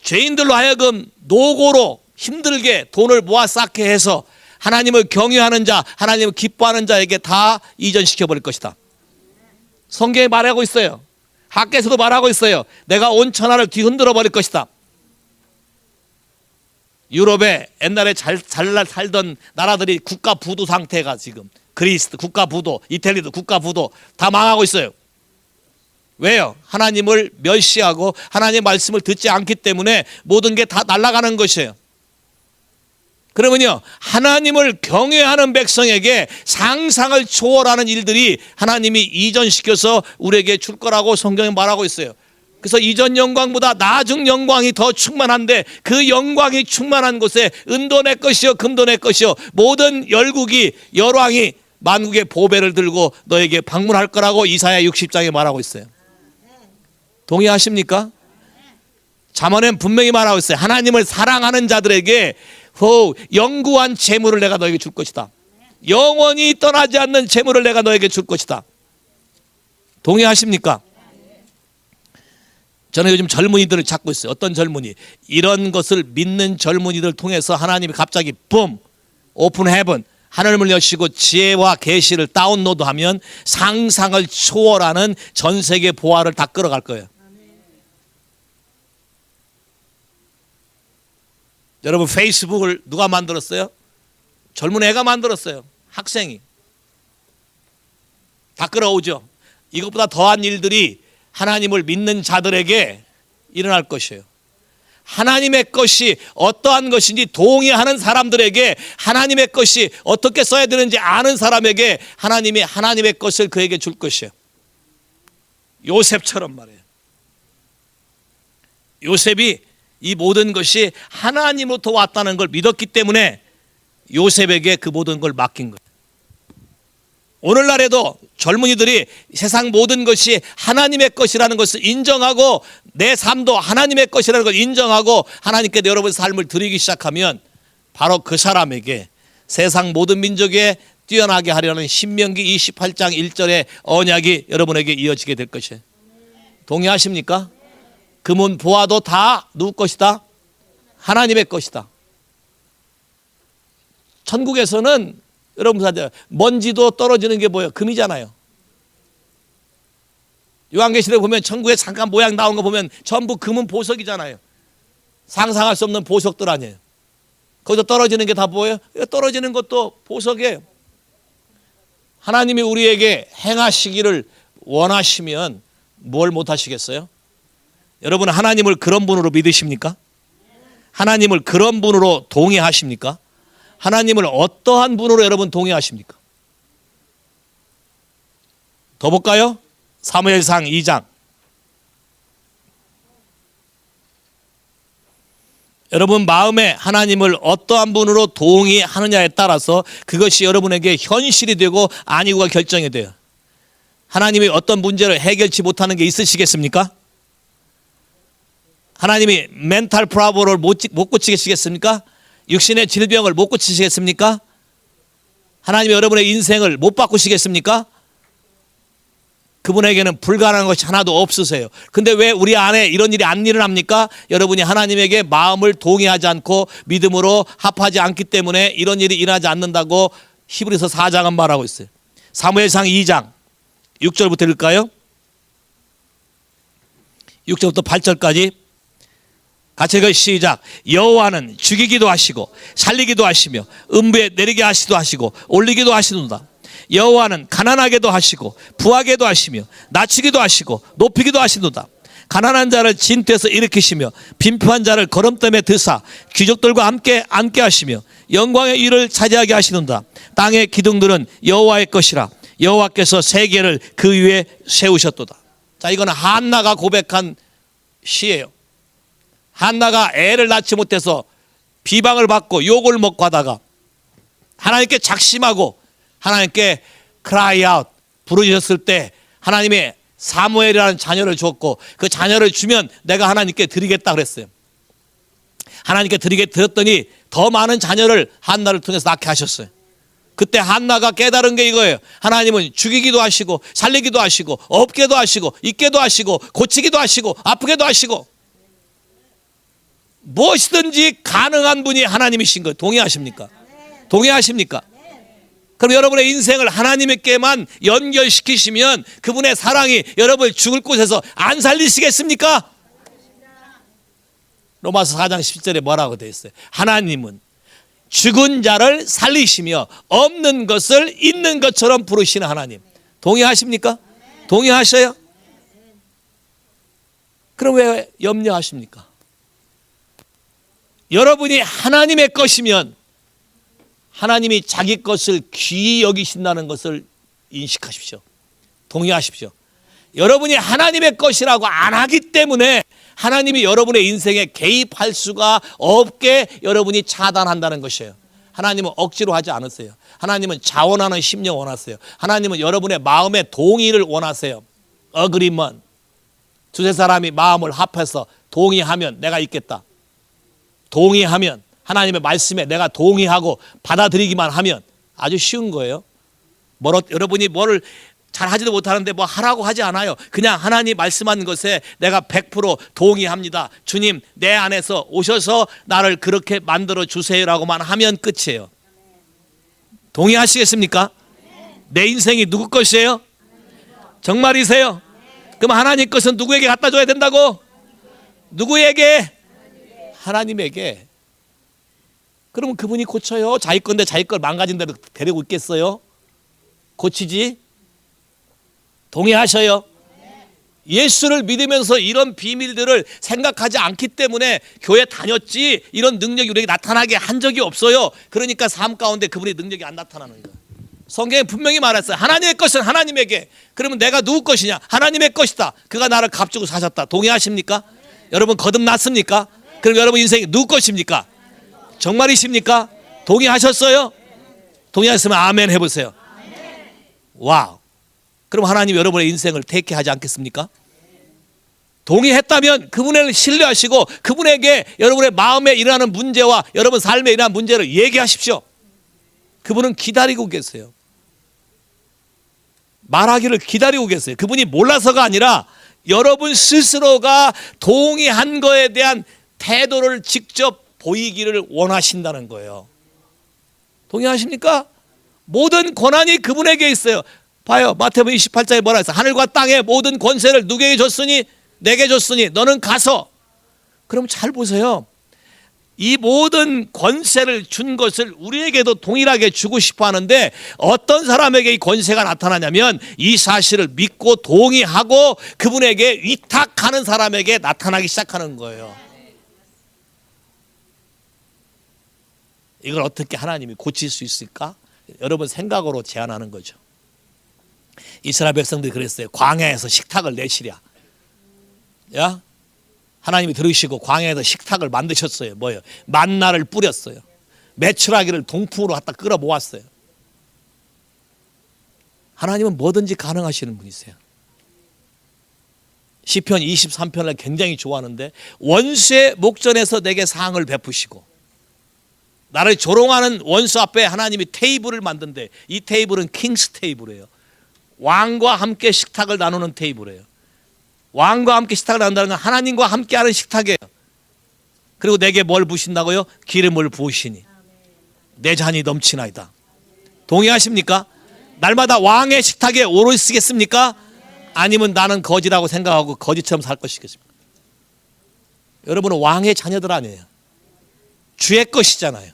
죄인들로 하여금 노고로 힘들게 돈을 모아 쌓게 해서 하나님을 경유하는 자, 하나님을 기뻐하는 자에게 다 이전시켜 버릴 것이다. 성경에 말하고 있어요. 학계에서도 말하고 있어요. 내가 온 천하를 뒤흔들어 버릴 것이다. 유럽에 옛날에 잘 살던 나라들이 국가 부도 상태가 지금 그리스 국가 부도, 이탈리아도 국가 부도 다 망하고 있어요. 왜요? 하나님을 멸시하고 하나님의 말씀을 듣지 않기 때문에 모든 게 다 날아가는 것이에요. 그러면요, 하나님을 경외하는 백성에게 상상을 초월하는 일들이 하나님이 이전시켜서 우리에게 줄 거라고 성경에 말하고 있어요. 그래서 이전 영광보다 나중 영광이 더 충만한데 그 영광이 충만한 곳에 은도 내 것이요 금도 내 것이요 모든 열국이 열왕이 만국의 보배를 들고 너에게 방문할 거라고 이사야 60장에 말하고 있어요. 동의하십니까? 잠언엔 분명히 말하고 있어요. 하나님을 사랑하는 자들에게 영구한 재물을 내가 너에게 줄 것이다. 영원히 떠나지 않는 재물을 내가 너에게 줄 것이다. 동의하십니까? 저는 요즘 젊은이들을 찾고 있어요. 어떤 젊은이? 이런 것을 믿는 젊은이들 통해서 하나님이 갑자기 붐 오픈 헤븐 하늘을 여시고 지혜와 계시를 다운로드하면 상상을 초월하는 전 세계 보화를 다 끌어갈 거예요. 여러분, 페이스북을 누가 만들었어요? 젊은 애가 만들었어요. 학생이. 다 끌어오죠. 이것보다 더한 일들이 하나님을 믿는 자들에게 일어날 것이에요. 하나님의 것이 어떠한 것인지 동의하는 사람들에게, 하나님의 것이 어떻게 써야 되는지 아는 사람에게 하나님이 하나님의 것을 그에게 줄 것이에요. 요셉처럼 말이에요. 요셉이 이 모든 것이 하나님으로부터 왔다는 걸 믿었기 때문에 요셉에게 그 모든 걸 맡긴 거예요. 오늘날에도 젊은이들이 세상 모든 것이 하나님의 것이라는 것을 인정하고 내 삶도 하나님의 것이라는 걸 인정하고 하나님께 여러분의 삶을 드리기 시작하면 바로 그 사람에게 세상 모든 민족에 뛰어나게 하려는 신명기 28장 1절의 언약이 여러분에게 이어지게 될 것이에요. 동의하십니까? 금은 보화도 다 누구 것이다? 하나님의 것이다. 천국에서는 여러분 먼지도 떨어지는 게 뭐예요? 금이잖아요. 요한계시록에 보면 천국에 잠깐 모양 나온 거 보면 전부 금은 보석이잖아요. 상상할 수 없는 보석들 아니에요. 거기서 떨어지는 게 다 뭐예요? 떨어지는 것도 보석이에요. 하나님이 우리에게 행하시기를 원하시면 뭘 못 하시겠어요? 여러분, 하나님을 그런 분으로 믿으십니까? 하나님을 그런 분으로 동의하십니까? 하나님을 어떠한 분으로 여러분 동의하십니까? 더 볼까요? 사무엘상 2장. 여러분 마음에 하나님을 어떠한 분으로 동의하느냐에 따라서 그것이 여러분에게 현실이 되고 아니고가 결정이 돼요. 하나님이 어떤 문제를 해결치 못하는 게 있으시겠습니까? 하나님이 멘탈 프라브를 못 고치시겠습니까? 육신의 질병을 못 고치시겠습니까? 하나님이 여러분의 인생을 못 바꾸시겠습니까? 그분에게는 불가능한 것이 하나도 없으세요. 근데 왜 우리 안에 이런 일이 안 일어납니까? 여러분이 하나님에게 마음을 동의하지 않고 믿음으로 합하지 않기 때문에 이런 일이 일어나지 않는다고 히브리서 4장은 말하고 있어요. 사무엘상 2장 6절부터 읽을까요? 6절부터 8절까지 같이 읽어요. 시작. 여호와는 죽이기도 하시고 살리기도 하시며 음부에 내리게 하시기도 하시고 올리기도 하시는다. 여호와는 가난하게도 하시고 부하게도 하시며 낮추기도 하시고 높이기도 하시는다. 가난한 자를 진퇴에서 일으키시며 빈표한 자를 거름뜸에 드사 귀족들과 함께 앉게 하시며 영광의 위를 차지하게 하시는다. 땅의 기둥들은 여호와의 것이라 여호와께서 세계를 그 위에 세우셨도다. 자, 이거는 한나가 고백한 시예요. 한나가 애를 낳지 못해서 비방을 받고 욕을 먹고 하다가 하나님께 작심하고 하나님께 cry out 부르셨을 때 하나님이 사무엘이라는 자녀를 줬고 그 자녀를 주면 내가 하나님께 드리겠다 그랬어요. 하나님께 드렸더니 더 많은 자녀를 한나를 통해서 낳게 하셨어요. 그때 한나가 깨달은 게 이거예요. 하나님은 죽이기도 하시고 살리기도 하시고 없게도 하시고 있게도 하시고 고치기도 하시고 아프게도 하시고 무엇이든지 가능한 분이 하나님이신 거 동의하십니까? 동의하십니까? 그럼 여러분의 인생을 하나님께만 연결시키시면 그분의 사랑이 여러분을 죽을 곳에서 안 살리시겠습니까? 로마서 4장 10절에 뭐라고 되어 있어요? 하나님은 죽은 자를 살리시며 없는 것을 있는 것처럼 부르시는 하나님. 동의하십니까? 동의하셔요? 그럼 왜 염려하십니까? 여러분이 하나님의 것이면 하나님이 자기 것을 귀히 여기신다는 것을 인식하십시오. 동의하십시오. 여러분이 하나님의 것이라고 안 하기 때문에 하나님이 여러분의 인생에 개입할 수가 없게 여러분이 차단한다는 것이에요. 하나님은 억지로 하지 않으세요. 하나님은 자원하는 심령 원하세요. 하나님은 여러분의 마음의 동의를 원하세요. agreement. 두세 사람이 마음을 합해서 동의하면 내가 있겠다. 동의하면 하나님의 말씀에 내가 동의하고 받아들이기만 하면 아주 쉬운 거예요. 여러분이 뭐를 잘 하지도 못하는데 뭐 하라고 하지 않아요. 그냥 하나님 말씀하는 것에 내가 100% 동의합니다. 주님, 내 안에서 오셔서 나를 그렇게 만들어 주세요라고만 하면 끝이에요. 동의하시겠습니까? 내 인생이 누구 것이에요? 정말이세요? 그럼 하나님 것은 누구에게 갖다 줘야 된다고? 누구에게? 하나님에게. 그러면 그분이 고쳐요. 자기 건데 자기 걸 망가진 대로 데리고 있겠어요? 고치지? 동의하셔요? 예수를 믿으면서 이런 비밀들을 생각하지 않기 때문에 교회 다녔지 이런 능력이 우리에게 나타나게 한 적이 없어요. 그러니까 삶 가운데 그분의 능력이 안 나타나는 거예요. 성경에 분명히 말했어요. 하나님의 것은 하나님에게. 그러면 내가 누구 것이냐? 하나님의 것이다. 그가 나를 값주고 사셨다. 동의하십니까? 여러분 거듭났습니까? 그럼 여러분 인생이 누구 것입니까? 정말이십니까? 동의하셨어요? 동의하셨으면 아멘 해보세요. 와우. 그럼 하나님 여러분의 인생을 택해하지 않겠습니까? 동의했다면 그분을 신뢰하시고 그분에게 여러분의 마음에 일어나는 문제와 여러분 삶에 일어나는 문제를 얘기하십시오. 그분은 기다리고 계세요. 말하기를 기다리고 계세요. 그분이 몰라서가 아니라 여러분 스스로가 동의한 거에 대한 태도를 직접 보이기를 원하신다는 거예요. 동의하십니까? 모든 권한이 그분에게 있어요. 봐요. 마태복음 28장에 뭐라 했어요? 하늘과 땅의 모든 권세를 누구에게 줬으니? 내게 줬으니 너는 가서. 그럼 잘 보세요. 이 모든 권세를 준 것을 우리에게도 동일하게 주고 싶어 하는데 어떤 사람에게 이 권세가 나타나냐면 이 사실을 믿고 동의하고 그분에게 위탁하는 사람에게 나타나기 시작하는 거예요. 이걸 어떻게 하나님이 고칠 수 있을까? 여러분 생각으로 제안하는 거죠. 이스라엘 백성들이 그랬어요. 광야에서 식탁을 내시랴. 야? 하나님이 들으시고 광야에서 식탁을 만드셨어요. 뭐예요? 만나를 뿌렸어요. 메추라기를 동풍으로 갖다 끌어 모았어요. 하나님은 뭐든지 가능하시는 분이세요. 시편 23편을 굉장히 좋아하는데 원수의 목전에서 내게 사항을 베푸시고 나를 조롱하는 원수 앞에 하나님이 테이블을 만든대. 이 테이블은 킹스 테이블이에요. 왕과 함께 식탁을 나누는 테이블이에요. 왕과 함께 식탁을 나눈다는 건 하나님과 함께하는 식탁이에요. 그리고 내게 뭘 부으신다고요? 기름을 부으시니 내 잔이 넘치나이다. 동의하십니까? 날마다 왕의 식탁에 오롯이 쓰겠습니까? 아니면 나는 거지라고 생각하고 거지처럼 살 것이겠습니까? 여러분은 왕의 자녀들 아니에요. 주의 것이잖아요.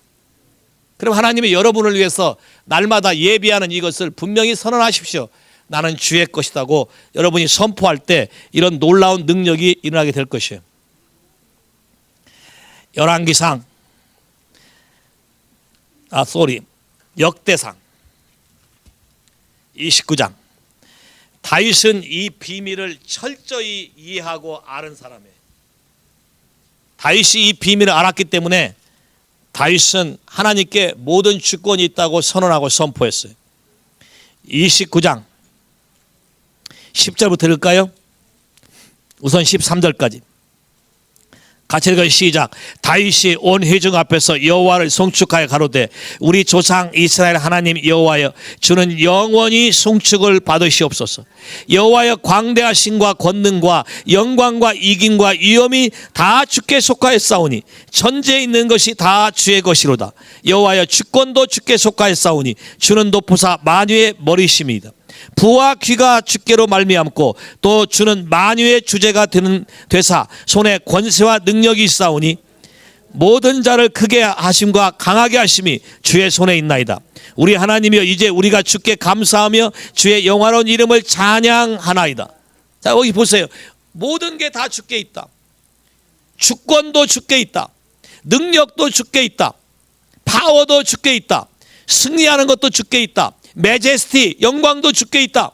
그럼 하나님이 여러분을 위해서 날마다 예비하는 이것을 분명히 선언하십시오. 나는 주의 것이라고 여러분이 선포할 때 이런 놀라운 능력이 일어나게 될 것이에요. 열왕기상 역대상 29장. 다윗은 이 비밀을 철저히 이해하고 아는 사람이에요. 다윗이 이 비밀을 알았기 때문에 다윗은 하나님께 모든 주권이 있다고 선언하고 선포했어요. 29장 10절부터 읽을까요? 우선 13절까지 같이 읽어요. 시작. 다윗이 온 회중 앞에서 여호와를 송축하여 가로되 우리 조상 이스라엘 하나님 여호와여 주는 영원히 송축을 받으시옵소서. 여호와여 광대하심과 권능과 영광과 이김과 위엄이 다 주께 속하였사오니 천지에 있는 것이 다 주의 것이로다. 여호와여 주권도 주께 속하였사오니 주는 높으사 만유의 머리심이다. 부와 귀가 주께로 말미암고 또 주는 만유의 주제가 되사 손에 권세와 능력이 있사오니 모든 자를 크게 하심과 강하게 하심이 주의 손에 있나이다. 우리 하나님이여 이제 우리가 주께 감사하며 주의 영화로운 이름을 찬양하나이다. 자, 여기 보세요. 모든 게 다 주께 있다. 주권도 주께 있다. 능력도 주께 있다. 파워도 주께 있다. 승리하는 것도 주께 있다. 매제스티, 영광도 주께 있다.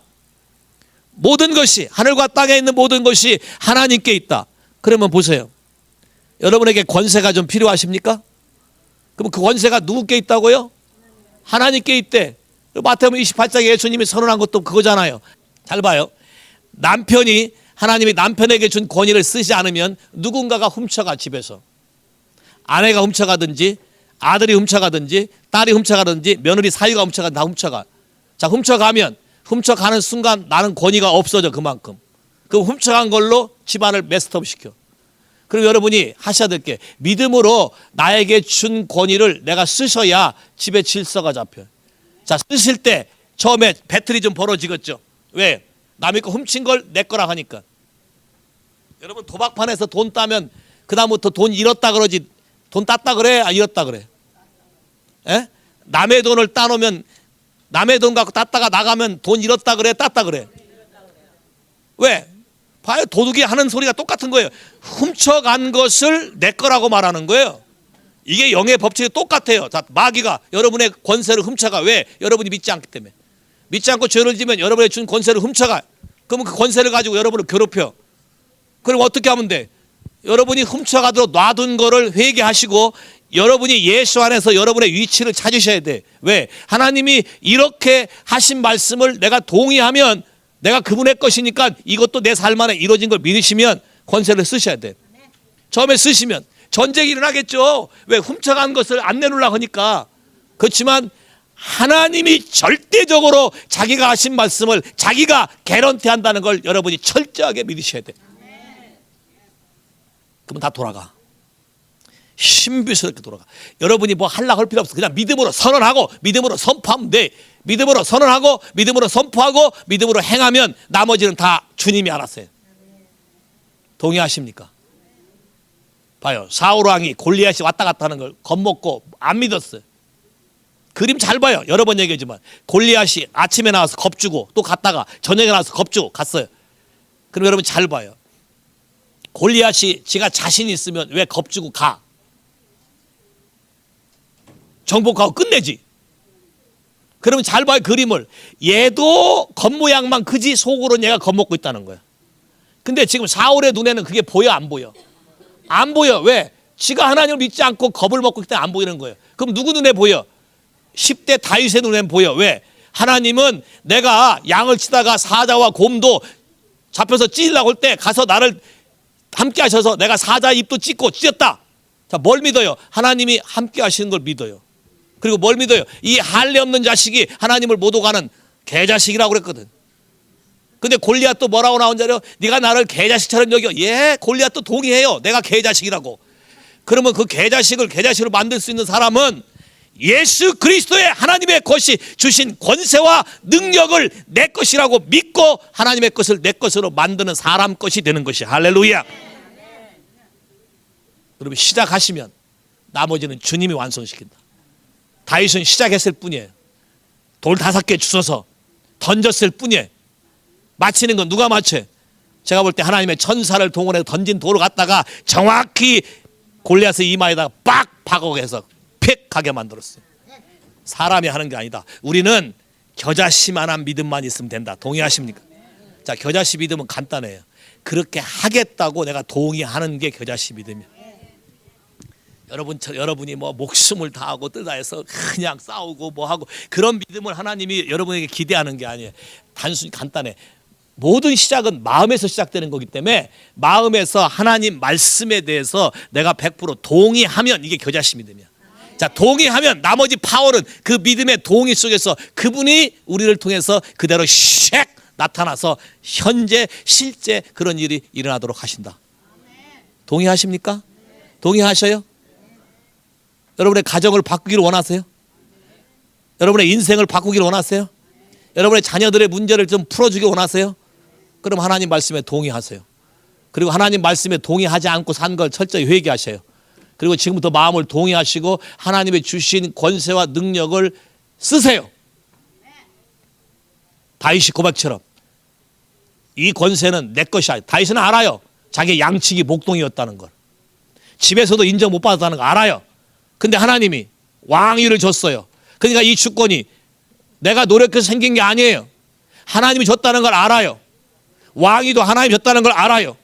모든 것이, 하늘과 땅에 있는 모든 것이 하나님께 있다. 그러면 보세요. 여러분에게 권세가 좀 필요하십니까? 그럼 그 권세가 누구께 있다고요? 하나님께 있대. 마태복음 28장에 예수님이 선언한 것도 그거잖아요. 잘 봐요. 남편이 하나님이 남편에게 준 권위를 쓰지 않으면 누군가가 훔쳐가. 집에서 아내가 훔쳐가든지 아들이 훔쳐가든지 딸이 훔쳐가든지 며느리 사위가 훔쳐가. 다 훔쳐가. 자, 훔쳐가면 훔쳐가는 순간 나는 권위가 없어져. 그만큼 그 훔쳐간 걸로 집안을 메스톱 시켜. 그럼 여러분이 하셔야 될 게, 믿음으로 나에게 준 권위를 내가 쓰셔야 집에 질서가 잡혀요. 자, 쓰실 때 처음에 배틀이 좀 벌어지겠죠. 왜? 남의 거 훔친 걸 내 거라 하니까. 여러분, 도박판에서 돈 따면 그 다음부터 돈 잃었다 그러지, 돈 땄다 그래? 아, 잃었다 그래? 에? 남의 돈을 따놓으면, 남의 돈 갖고 땄다가 나가면 돈 잃었다 그래? 땄다 그래? 왜? 봐요. 도둑이 하는 소리가 똑같은 거예요. 훔쳐간 것을 내 거라고 말하는 거예요. 이게 영의 법칙이 똑같아요. 자, 마귀가 여러분의 권세를 훔쳐가. 왜? 여러분이 믿지 않기 때문에. 믿지 않고 죄를 지면 여러분의 준 권세를 훔쳐가. 그러면 그 권세를 가지고 여러분을 괴롭혀. 그럼 어떻게 하면 돼? 여러분이 훔쳐가도록 놔둔 거를 회개하시고 여러분이 예수 안에서 여러분의 위치를 찾으셔야 돼. 왜? 하나님이 이렇게 하신 말씀을 내가 동의하면 내가 그분의 것이니까 이것도 내 삶 안에 이루어진 걸 믿으시면 권세를 쓰셔야 돼. 처음에 쓰시면 전쟁이 일어나겠죠. 왜? 훔쳐간 것을 안 내놓으려고 하니까. 그렇지만 하나님이 절대적으로 자기가 하신 말씀을 자기가 개런티 한다는 걸 여러분이 철저하게 믿으셔야 돼. 그러면 다 돌아가. 신비스럽게 돌아가. 여러분이 뭐 하려고 할 필요 없어. 그냥 믿음으로 선언하고 믿음으로 선포하면 돼. 믿음으로 선언하고 믿음으로 선포하고 믿음으로 행하면 나머지는 다 주님이 알아서 해요. 동의하십니까? 봐요. 사울 왕이 골리앗이 왔다 갔다 하는 걸 겁먹고 안 믿었어요. 그림 잘 봐요. 여러 번 얘기하지만 골리앗이 아침에 나와서 겁주고 또 갔다가 저녁에 나와서 겁주고 갔어요. 그럼 여러분 잘 봐요. 골리앗이 지가 자신 있으면 왜 겁주고 가? 정복하고 끝내지. 그러면 잘 봐요. 그림을. 얘도 겉모양만 크지 속으로는 얘가 겁먹고 있다는 거야. 근데 지금 사울의 눈에는 그게 보여 안 보여? 안 보여. 왜? 지가 하나님을 믿지 않고 겁을 먹고 있기 때문에 안 보이는 거예요. 그럼 누구 눈에 보여? 10대 다윗의 눈에는 보여. 왜? 하나님은 내가 양을 치다가 사자와 곰도 잡혀서 찢으려고 할 때 가서 나를 함께 하셔서 내가 사자 입도 찢고 찢었다. 자, 뭘 믿어요? 하나님이 함께 하시는 걸 믿어요. 그리고 뭘 믿어요? 이 할례 없는 자식이 하나님을 못 오가는 개자식이라고 그랬거든. 근데 골리앗도 뭐라고 나온 자료? 네가 나를 개자식처럼 여겨. 예, 골리앗도 동의해요. 내가 개자식이라고. 그러면 그 개자식으로 만들 수 있는 사람은 예수 그리스도의 하나님의 것이 주신 권세와 능력을 내 것이라고 믿고 하나님의 것을 내 것으로 만드는 사람 것이 되는 것이. 할렐루야. 여러분, 시작하시면 나머지는 주님이 완성시킨다. 다윗은 시작했을 뿐이에요. 돌 5개 주워서 던졌을 뿐이에요. 맞히는 건 누가 맞춰요? 제가 볼 때 하나님의 천사를 동원해서 던진 돌을 갖다가 정확히 골리앗의 이마에다가 빡 박아서 팩하게 만들었어요. 사람이 하는 게 아니다. 우리는 겨자씨만한 믿음만 있으면 된다. 동의하십니까? 자, 겨자씨 믿음은 간단해요. 그렇게 하겠다고 내가 동의하는 게 겨자씨 믿음이에요. 여러분이 뭐 목숨을 다하고 뜯어서 그냥 싸우고 뭐 하고 그런 믿음을 하나님이 여러분에게 기대하는 게 아니에요. 단순히 간단해. 모든 시작은 마음에서 시작되는 거기 때문에 마음에서 하나님 말씀에 대해서 내가 100% 동의하면 이게 겨자씨 믿음이야. 자, 동의하면 나머지 파워는 그 믿음의 동의 속에서 그분이 우리를 통해서 그대로 샥 나타나서 현재 실제 그런 일이 일어나도록 하신다. 동의하십니까? 동의하셔요? 여러분의 가정을 바꾸기를 원하세요? 여러분의 인생을 바꾸기를 원하세요? 여러분의 자녀들의 문제를 좀 풀어주기 원하세요? 그럼 하나님 말씀에 동의하세요. 그리고 하나님 말씀에 동의하지 않고 산 걸 철저히 회개하셔요. 그리고 지금부터 마음을 동의하시고 하나님의 주신 권세와 능력을 쓰세요. 다윗이 고백처럼 이 권세는 내 것이 아니야. 다윗은 알아요. 자기의 양치기 목동이었다는 걸. 집에서도 인정 못 받았다는 걸 알아요. 근데 하나님이 왕위를 줬어요. 그러니까 이 주권이 내가 노력해서 생긴 게 아니에요. 하나님이 줬다는 걸 알아요. 왕위도 하나님이 줬다는 걸 알아요.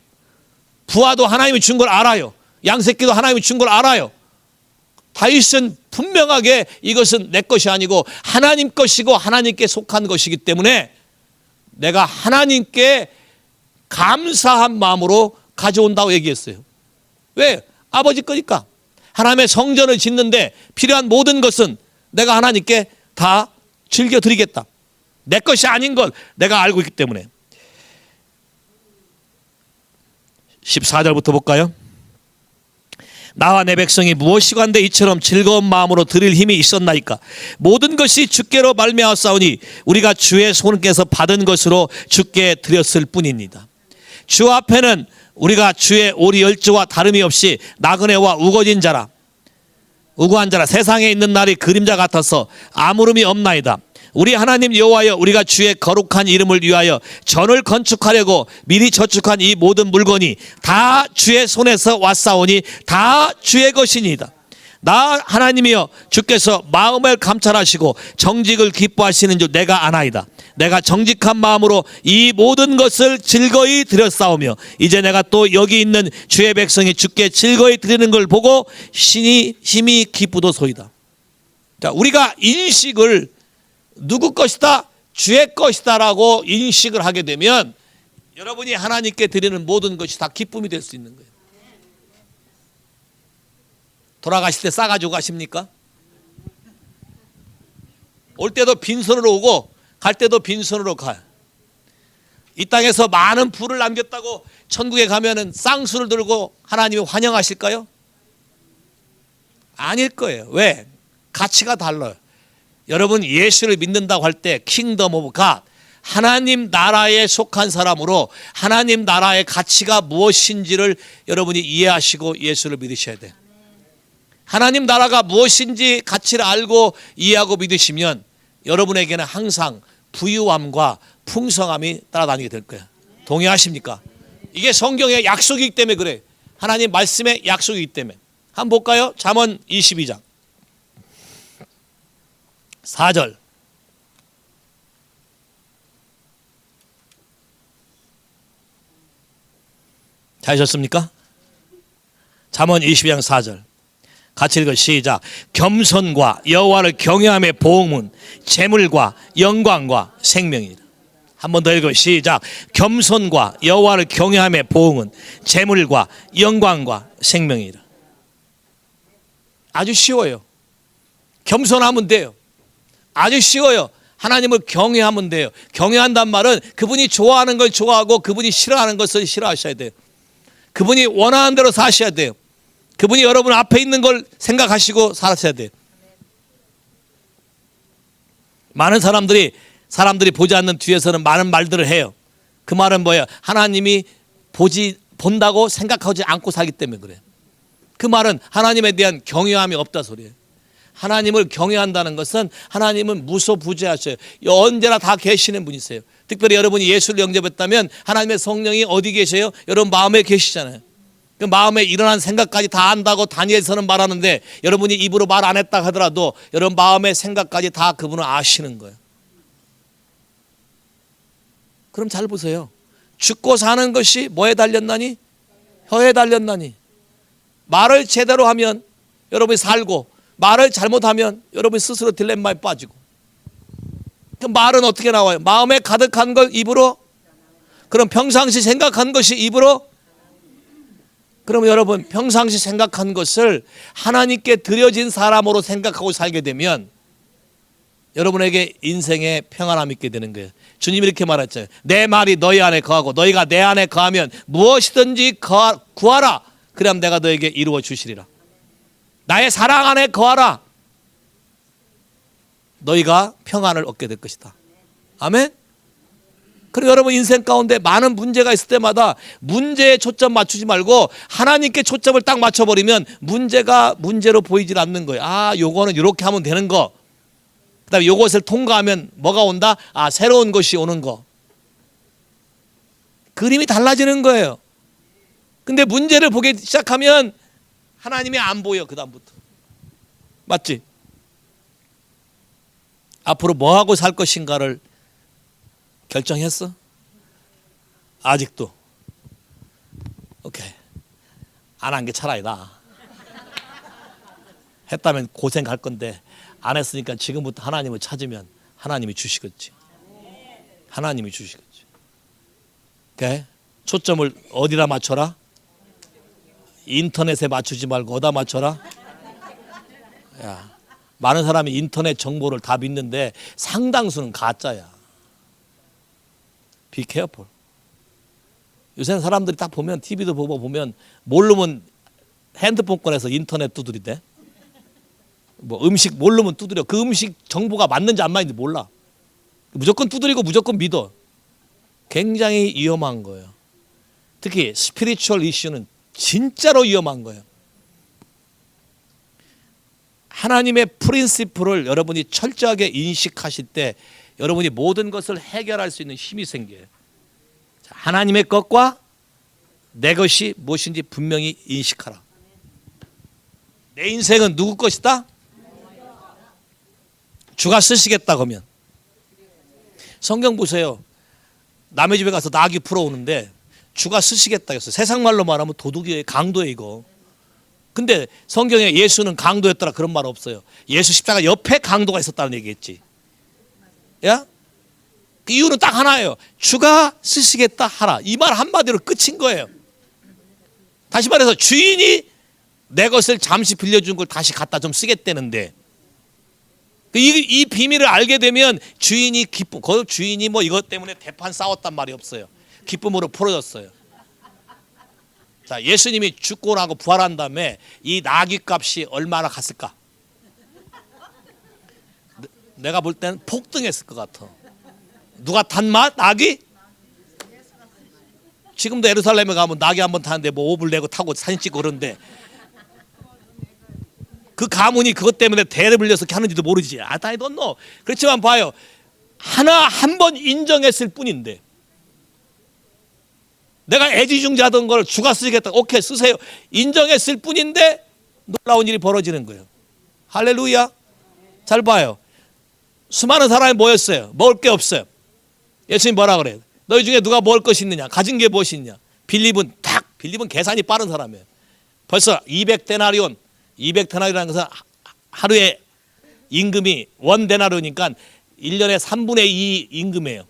부하도 하나님이 준 걸 알아요. 양새끼도 하나님이 준 걸 알아요. 다윗은 분명하게 이것은 내 것이 아니고 하나님 것이고 하나님께 속한 것이기 때문에 내가 하나님께 감사한 마음으로 가져온다고 얘기했어요. 왜? 아버지 거니까. 하나님의 성전을 짓는데 필요한 모든 것은 내가 하나님께 다 즐겨드리겠다. 내 것이 아닌 걸 내가 알고 있기 때문에. 14절부터 볼까요? 나와 내 백성이 무엇이간데 이처럼 즐거운 마음으로 드릴 힘이 있었나이까. 모든 것이 주께로 말미암았사오니 우리가 주의 손께서 받은 것으로 주께 드렸을 뿐입니다. 주 앞에는 우리가 주의 오리 열조와 다름이 없이 나그네와 우거진 자라, 우고한 자라. 세상에 있는 날이 그림자 같아서 아무름이 없나이다. 우리 하나님 여호와여, 우리가 주의 거룩한 이름을 위하여 전을 건축하려고 미리 저축한 이 모든 물건이 다 주의 손에서 왔사오니 다 주의 것이니이다. 나 하나님이여, 주께서 마음을 감찰하시고 정직을 기뻐하시는 줄 내가 아나이다. 내가 정직한 마음으로 이 모든 것을 즐거이 드렸사오며 이제 내가 또 여기 있는 주의 백성이 주께 즐거이 드리는 걸 보고 심히 기쁘도소이다. 자, 우리가 인식을 누구 것이다? 주의 것이다 라고 인식을 하게 되면 여러분이 하나님께 드리는 모든 것이 다 기쁨이 될 수 있는 거예요. 돌아가실 때 싸가지고 가십니까? 올 때도 빈손으로 오고 갈 때도 빈손으로 가요. 이 땅에서 많은 부를 남겼다고 천국에 가면은 쌍수를 들고 하나님이 환영하실까요? 아닐 거예요. 왜? 가치가 달라요. 여러분, 예수를 믿는다고 할 때 킹덤 오브 갓, 하나님 나라에 속한 사람으로 하나님 나라의 가치가 무엇인지를 여러분이 이해하시고 예수를 믿으셔야 돼요. 하나님 나라가 무엇인지 가치를 알고 이해하고 믿으시면 여러분에게는 항상 부유함과 풍성함이 따라다니게 될 거예요. 동의하십니까? 이게 성경의 약속이기 때문에 그래요. 하나님 말씀의 약속이기 때문에. 한번 볼까요? 잠언 22장 4절. 찾으셨습니까? 잠언 22장 4절. 같이 읽어 시작. 겸손과 여호와를 경외함의 보응은 재물과 영광과 생명이라. 한 번 더 읽어 시작. 겸손과 여호와를 경외함의 보응은 재물과 영광과 생명이라. 아주 쉬워요. 겸손하면 돼요. 아주 쉬워요. 하나님을 경외하면 돼요. 경외한단 말은 그분이 좋아하는 걸 좋아하고 그분이 싫어하는 것을 싫어하셔야 돼요. 그분이 원하는 대로 사셔야 돼요. 그분이 여러분 앞에 있는 걸 생각하시고 살아셔야 돼요. 많은 사람들이 보지 않는 뒤에서는 많은 말들을 해요. 그 말은 뭐예요? 하나님이 본다고 생각하지 않고 살기 때문에 그래요. 그 말은 하나님에 대한 경외함이 없다 소리예요. 하나님을 경외한다는 것은 하나님은 무소부재하셔요. 언제나 다 계시는 분이세요. 특별히 여러분이 예수를 영접했다면 하나님의 성령이 어디 계세요? 여러분 마음에 계시잖아요. 그 마음에 일어난 생각까지 다 안다고 다니엘서는 말하는데 여러분이 입으로 말 안 했다 하더라도 여러분 마음의 생각까지 다 그분은 아시는 거예요. 그럼 잘 보세요. 죽고 사는 것이 뭐에 달렸나니? 혀에 달렸나니. 말을 제대로 하면 여러분이 살고 말을 잘못하면 여러분이 스스로 딜레마에 빠지고. 그 말은 어떻게 나와요? 마음에 가득한 걸 입으로. 그럼 평상시 생각한 것이 입으로. 그러면 여러분 평상시 생각한 것을 하나님께 드려진 사람으로 생각하고 살게 되면 여러분에게 인생의 평안함이 있게 되는 거예요. 주님이 이렇게 말했잖아요. 내 말이 너희 안에 거하고 너희가 내 안에 거하면 무엇이든지 구하라. 그럼 내가 너에게 이루어 주시리라. 나의 사랑 안에 거하라. 너희가 평안을 얻게 될 것이다. 아멘. 그리고 여러분 인생 가운데 많은 문제가 있을 때마다 문제에 초점 맞추지 말고 하나님께 초점을 딱 맞춰버리면 문제가 문제로 보이질 않는 거예요. 아, 요거는 이렇게 하면 되는 거. 그 다음에 요것을 통과하면 뭐가 온다? 아, 새로운 것이 오는 거. 그림이 달라지는 거예요. 근데 문제를 보기 시작하면 하나님이 안 보여. 그 다음부터. 맞지? 앞으로 뭐하고 살 것인가를 결정했어? 아직도? 오케이. 안 한 게 차라리 나. 했다면 고생할 건데 안 했으니까 지금부터 하나님을 찾으면 하나님이 주시겠지. 하나님이 주시겠지. 오케이? 초점을 어디다 맞춰라? 인터넷에 맞추지 말고 어디다 맞춰라? 야, 많은 사람이 인터넷 정보를 다 믿는데 상당수는 가짜야. Be careful. 요새는 사람들이 딱 보면 TV도 보면 모르면 핸드폰 꺼내서 인터넷 두드리대. 뭐 음식 모르면 두드려. 그 음식 정보가 맞는지 안 맞는지 몰라. 무조건 두드리고 무조건 믿어. 굉장히 위험한 거예요. 특히 스피리추얼 이슈는 진짜로 위험한 거예요. 하나님의 프린시플을 여러분이 철저하게 인식하실 때 여러분이 모든 것을 해결할 수 있는 힘이 생겨요. 하나님의 것과 내 것이 무엇인지 분명히 인식하라. 내 인생은 누구 것이다? 주가 쓰시겠다 그러면. 성경 보세요. 남의 집에 가서 나귀 풀어오는데 주가 쓰시겠다 했어요. 세상 말로 말하면 도둑이에요. 강도예요 이거. 근데 성경에 예수는 강도였더라 그런 말 없어요. 예수 십자가 옆에 강도가 있었다는 얘기했지. 야? 그 이유는 딱 하나예요. 주가 쓰시겠다 하라. 이 말 한마디로 끝인 거예요. 다시 말해서 주인이 내 것을 잠시 빌려준 걸 다시 갖다 좀 쓰겠다는데 이 비밀을 알게 되면 주인이 기쁨. 그 주인이 뭐 이것 때문에 대판 싸웠단 말이 없어요. 기쁨으로 풀어졌어요. 자, 예수님이 죽고 나고 부활한 다음에 이 나귀 값이 얼마나 갔을까? 내가 볼 때는 폭등했을 것 같아. 누가 탄 나귀? 지금도 예루살렘에 가면 나귀 한번 타는데 뭐 5불 내고 타고 사진 찍고 그러는데 그 가문이 그것 때문에 대를 빌려서 하는지도 모르지. I don't know. 그렇지만 봐요. 한 번 인정했을 뿐인데 내가 애지중지하던 걸 주가 쓰시겠다. 오케이 쓰세요. 인정했을 뿐인데 놀라운 일이 벌어지는 거예요. 할렐루야. 잘 봐요. 수많은 사람이 모였어요. 먹을 게 없어요. 예수님 뭐라 그래요? 너희 중에 누가 먹을 것이 있느냐? 가진 게 무엇이 있냐? 빌립은 계산이 빠른 사람이에요. 벌써 200데나리온이라는 것은 하루에 임금이 1데나리온이니까 1년에 3분의 2 임금이에요.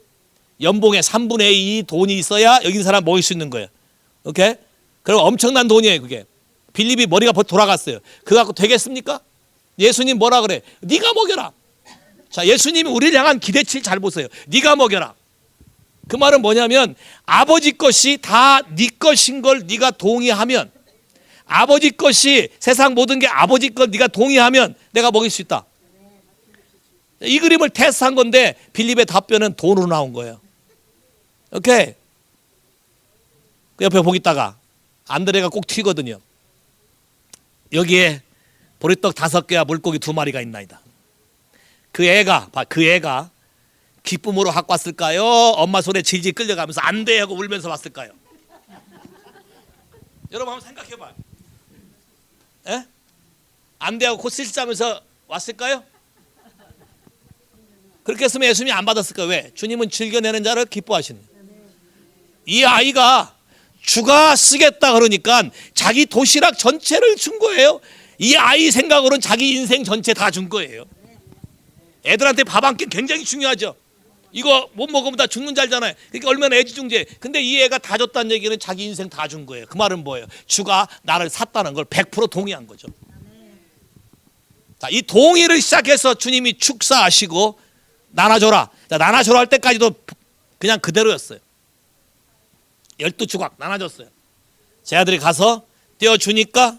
연봉의 3분의 2 돈이 있어야 여기 있는 사람 먹일 수 있는 거예요. 오케이? 그리고 엄청난 돈이에요 그게. 빌립이 머리가 돌아갔어요. 그거 갖고 되겠습니까? 예수님 뭐라 그래? 네가 먹여라. 자, 예수님이 우리를 향한 기대치 잘 보세요. 네가 먹여라. 그 말은 뭐냐면 아버지 것이 다 네 것인 걸 네가 동의하면, 아버지 것이 세상 모든 게 아버지 것 네가 동의하면 내가 먹일 수 있다. 이 그림을 테스트한 건데 빌립의 답변은 돈으로 나온 거예요. 오케이. 그 옆에 보기다가 안드레가 꼭 튀거든요. 여기에 보리떡 5개와 물고기 2마리가 있나이다. 그 애가 기쁨으로 갖고 왔을까요? 엄마 손에 질질 끌려가면서 안 돼 하고 울면서 왔을까요? 여러분 한번 생각해봐요. 에? 안 돼 하고 코 실자면서 왔을까요? 그렇게 했으면 예수님이 안 받았을까요? 왜? 주님은 즐겨내는 자를 기뻐하시는. 이 아이가 주가 쓰겠다 그러니까 자기 도시락 전체를 준 거예요. 이 아이 생각으로는 자기 인생 전체 다 준 거예요. 애들한테 밥 한 끼 굉장히 중요하죠. 이거 못 먹으면 다 죽는 줄 알잖아요. 그러니까 얼마나 애지중지해. 근데 이 애가 다 줬다는 얘기는 자기 인생 다 준 거예요. 그 말은 뭐예요? 주가 나를 샀다는 걸 100% 동의한 거죠. 자, 이 동의를 시작해서 주님이 축사하시고 나눠줘라. 자, 나눠줘라 할 때까지도 그냥 그대로였어요. 12조각 나눠줬어요. 제 아들이 가서 떼어주니까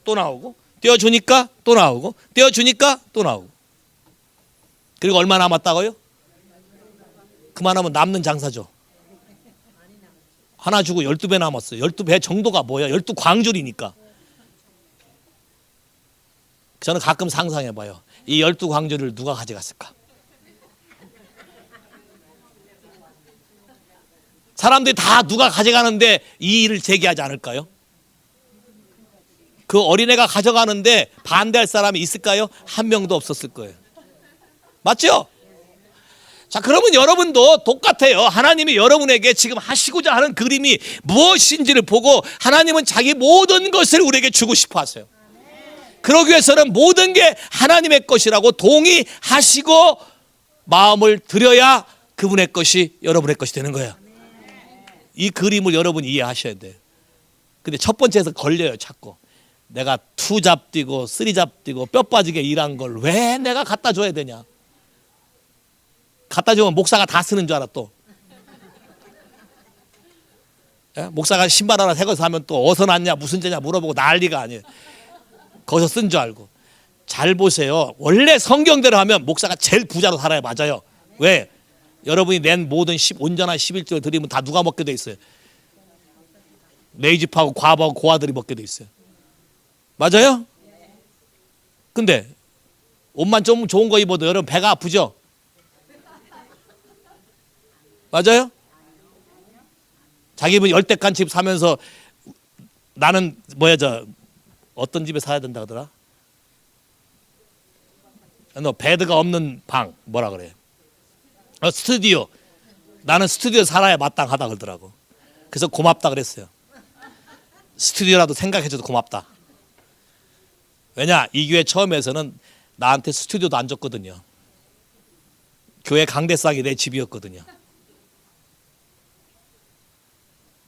또 나오고, 떼어주니까 또 나오고, 떼어주니까 또 나오고. 그리고 얼마 남았다고요? 그만하면 남는 장사죠. 하나 주고 12배 남았어요. 12배 정도가 뭐야? 12광줄이니까. 저는 가끔 상상해봐요. 이 12광줄을 누가 가져갔을까? 사람들이 다 누가 가져가는데 이 일을 제기하지 않을까요? 그 어린애가 가져가는데 반대할 사람이 있을까요? 한 명도 없었을 거예요. 맞죠? 자, 그러면 여러분도 똑같아요. 하나님이 여러분에게 지금 하시고자 하는 그림이 무엇인지를 보고 하나님은 자기 모든 것을 우리에게 주고 싶어 하세요. 그러기 위해서는 모든 게 하나님의 것이라고 동의하시고 마음을 들여야 그분의 것이 여러분의 것이 되는 거예요. 이 그림을 여러분이 이해하셔야 돼요. 근데 첫 번째에서 걸려요. 자꾸 내가 2잡 뛰고 3잡 뛰고 뼈 빠지게 일한 걸 왜 내가 갖다 줘야 되냐. 갖다 주면 목사가 다 쓰는 줄 알아 또. 예? 목사가 신발 하나 새거 사면 또 어디서 났냐 무슨 죄냐 물어보고 난리가 아니에요. 거기서 쓴 줄 알고. 잘 보세요. 원래 성경대로 하면 목사가 제일 부자로 살아야 맞아요. 왜? 여러분이 낸 모든 온전한 11조를 드리면 다 누가 먹게 돼 있어요? 내 집하고 과부하고 고아들이 먹게 돼 있어요. 맞아요? 근데 옷만 좀 좋은 거 입어도 여러분 배가 아프죠? 맞아요? 자기 분 열대간 집 사면서 나는 어떤 집에 사야 된다 하더라? 너 베드가 없는 방 뭐라 그래? 스튜디오. 나는 스튜디오 살아야 마땅하다 그러더라고. 그래서 고맙다 그랬어요. 스튜디오라도 생각해줘도 고맙다. 왜냐? 이 교회 처음에서는 나한테 스튜디오도 안 줬거든요. 교회 강대상이 내 집이었거든요.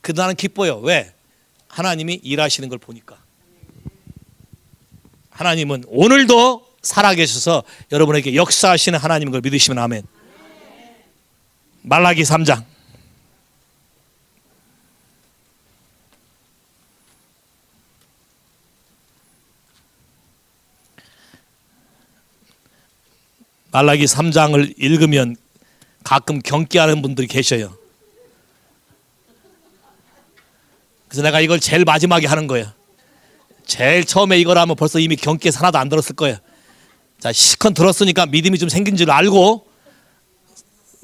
그래도 나는 기뻐요. 왜? 하나님이 일하시는 걸 보니까. 하나님은 오늘도 살아계셔서 여러분에게 역사하시는 하나님인 걸 믿으시면 아멘. 말라기 3장 말라기 3장을 읽으면 가끔 경계하는 분들이 계셔요. 그래서 내가 이걸 제일 마지막에 하는 거예요. 제일 처음에 이걸 하면 벌써 이미 경계에서 하나도 안 들었을 거예요. 자, 시컨 들었으니까 믿음이 좀 생긴 줄 알고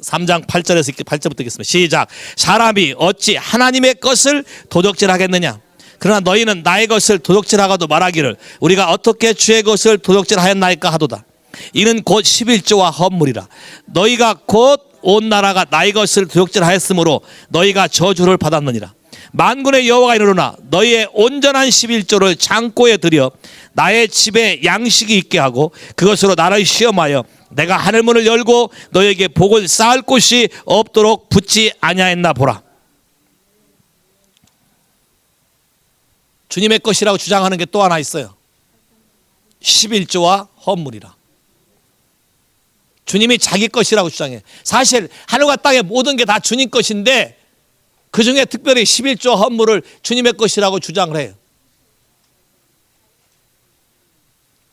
3장 8절부터 읽겠습니다. 시작. 사람이 어찌 하나님의 것을 도둑질하겠느냐? 그러나 너희는 나의 것을 도둑질하고도 말하기를 우리가 어떻게 주의 것을 도둑질하였나이까 하도다. 이는 곧 11조와 헌물이라. 너희가 곧 온 나라가 나의 것을 도둑질하였으므로 너희가 저주를 받았느니라. 만군의 여호와가 이르노나 너희의 온전한 11조를 창고에 들여 나의 집에 양식이 있게 하고 그것으로 나를 시험하여 내가 하늘문을 열고 너희에게 복을 쌓을 곳이 없도록 붙지 아니하였나 보라. 주님의 것이라고 주장하는 게 또 하나 있어요. 11조와 헌물이라. 주님이 자기 것이라고 주장해. 사실 하늘과 땅의 모든 게 다 주님 것인데 그 중에 특별히 11조 헌물을 주님의 것이라고 주장을 해요.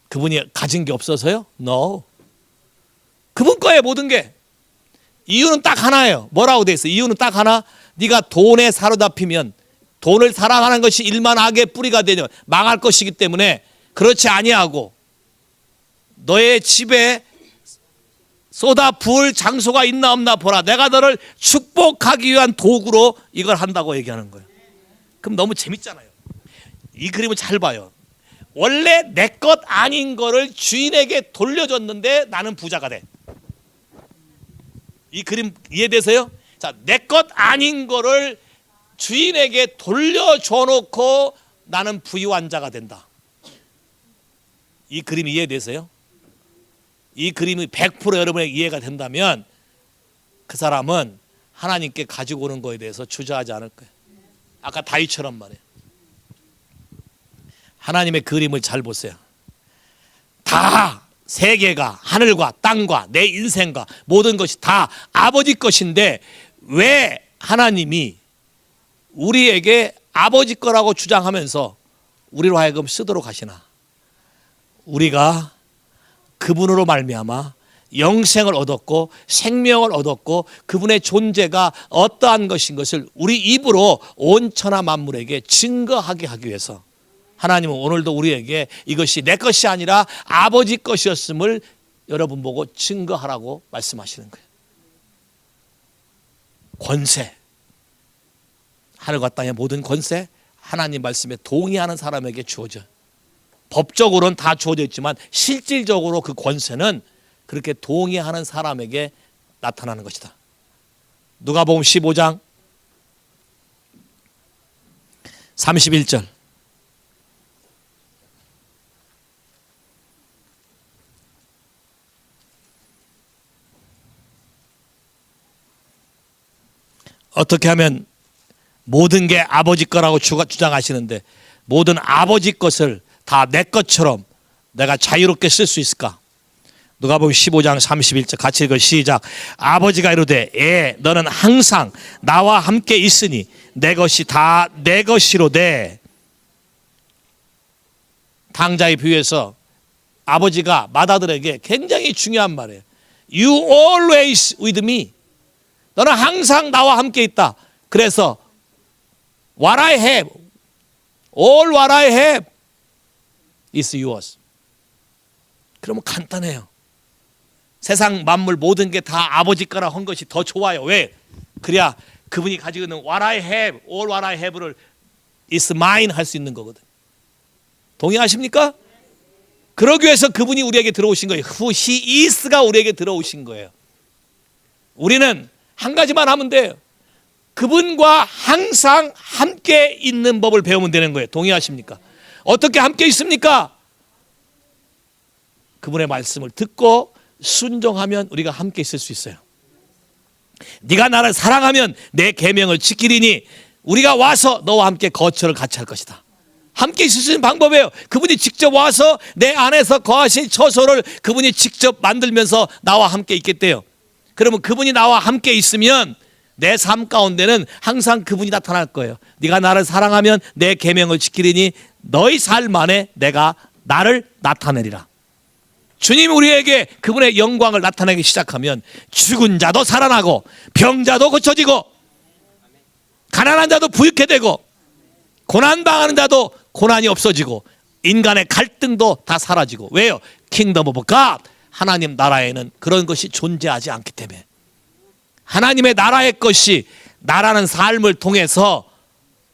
그분이 가진 게 없어서요? No. 그분 거예요, 모든 게. 이유는 딱 하나예요. 뭐라고 돼 있어요? 이유는 딱 하나. 네가 돈에 사로잡히면 돈을 사랑하는 것이 일만 악의 뿌리가 되면 망할 것이기 때문에 그렇지 아니하고 너의 집에 쏟아 부을 장소가 있나 없나 보라. 내가 너를 축복하기 위한 도구로 이걸 한다고 얘기하는 거예요. 그럼 너무 재밌잖아요. 이 그림을 잘 봐요. 원래 내 것 아닌 거를 주인에게 돌려줬는데 나는 부자가 돼. 이 그림 이해되세요? 자, 내 것 아닌 거를 주인에게 돌려줘 놓고 나는 부유한 자가 된다. 이 그림 이해되세요? 이 그림이 100% 여러분에게 이해가 된다면 그 사람은 하나님께 가지고 오는 거에 대해서 주저하지 않을 거예요. 아까 다윗처럼 말이에요. 하나님의 그림을 잘 보세요. 다 세계가 하늘과 땅과 내 인생과 모든 것이 다 아버지 것인데 왜 하나님이 우리에게 아버지 거라고 주장하면서 우리로 하여금 쓰도록 하시나? 우리가 그분으로 말미암아 영생을 얻었고 생명을 얻었고 그분의 존재가 어떠한 것인 것을 우리 입으로 온 천하 만물에게 증거하게 하기 위해서 하나님은 오늘도 우리에게 이것이 내 것이 아니라 아버지 것이었음을 여러분 보고 증거하라고 말씀하시는 거예요. 권세, 하늘과 땅의 모든 권세 하나님 말씀에 동의하는 사람에게 주어져. 법적으로는 다 주어져 있지만 실질적으로 그 권세는 그렇게 동의하는 사람에게 나타나는 것이다. 누가복음 15장 31절. 어떻게 하면 모든 게 아버지 거라고 주장하시는데 모든 아버지 것을 다 내 것처럼 내가 자유롭게 쓸 수 있을까? 누가복음 15장 31절 같이 읽어 시작. 아버지가 이르되 너는 항상 나와 함께 있으니 내 것이 다 내 것이로되. 당자의 비유에서 아버지가 맏아들에게 굉장히 중요한 말이에요. You always with me. 너는 항상 나와 함께 있다. 그래서 what I have, all what I have is yours. 그러면 간단해요. 세상 만물 모든 게 다 아버지 거라 한 것이 더 좋아요. 왜? 그래야 그분이 가지고 있는 what I have, all what I have를 is mine 할 수 있는 거거든. 동의하십니까? 그러기 위해서 그분이 우리에게 들어오신 거예요. Who he is가 우리에게 들어오신 거예요. 우리는 한 가지만 하면 돼요. 그분과 항상 함께 있는 법을 배우면 되는 거예요. 동의하십니까? 어떻게 함께 있습니까? 그분의 말씀을 듣고 순종하면 우리가 함께 있을 수 있어요. 네가 나를 사랑하면 내 계명을 지키리니 우리가 와서 너와 함께 거처를 같이 할 것이다. 함께 있을 수 있는 방법이에요. 그분이 직접 와서 내 안에서 거하신 처소를 그분이 직접 만들면서 나와 함께 있겠대요. 그러면 그분이 나와 함께 있으면 내 삶 가운데는 항상 그분이 나타날 거예요. 네가 나를 사랑하면 내 계명을 지키리니 너희 삶 안에 내가 나를 나타내리라. 주님 우리에게 그분의 영광을 나타내기 시작하면 죽은 자도 살아나고 병자도 고쳐지고 가난한 자도 부유케 되고 고난당하는 자도 고난이 없어지고 인간의 갈등도 다 사라지고. 왜요? 킹덤 오브 갓, 하나님 나라에는 그런 것이 존재하지 않기 때문에. 하나님의 나라의 것이 나라는 삶을 통해서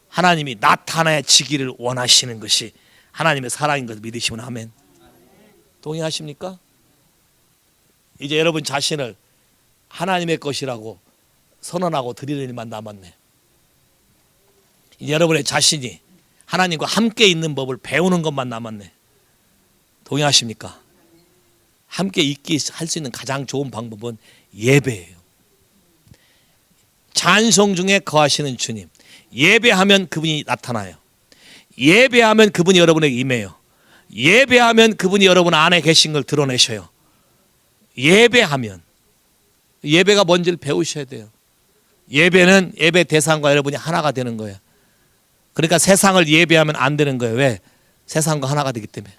하나님이 나타내지기를 원하시는 것이 하나님의 사랑인 것을 믿으시면 아멘. 동의하십니까? 이제 여러분 자신을 하나님의 것이라고 선언하고 드리는 일만 남았네. 이제 여러분의 자신이 하나님과 함께 있는 법을 배우는 것만 남았네. 동의하십니까? 함께 있기 할 수 있는 가장 좋은 방법은 예배예요. 찬송 중에 거하시는 주님. 예배하면 그분이 나타나요. 예배하면 그분이 여러분에게 임해요. 예배하면 그분이 여러분 안에 계신 걸 드러내셔요. 예배하면. 예배가 뭔지를 배우셔야 돼요. 예배는 예배 대상과 여러분이 하나가 되는 거예요. 그러니까 세상을 예배하면 안 되는 거예요. 왜? 세상과 하나가 되기 때문에.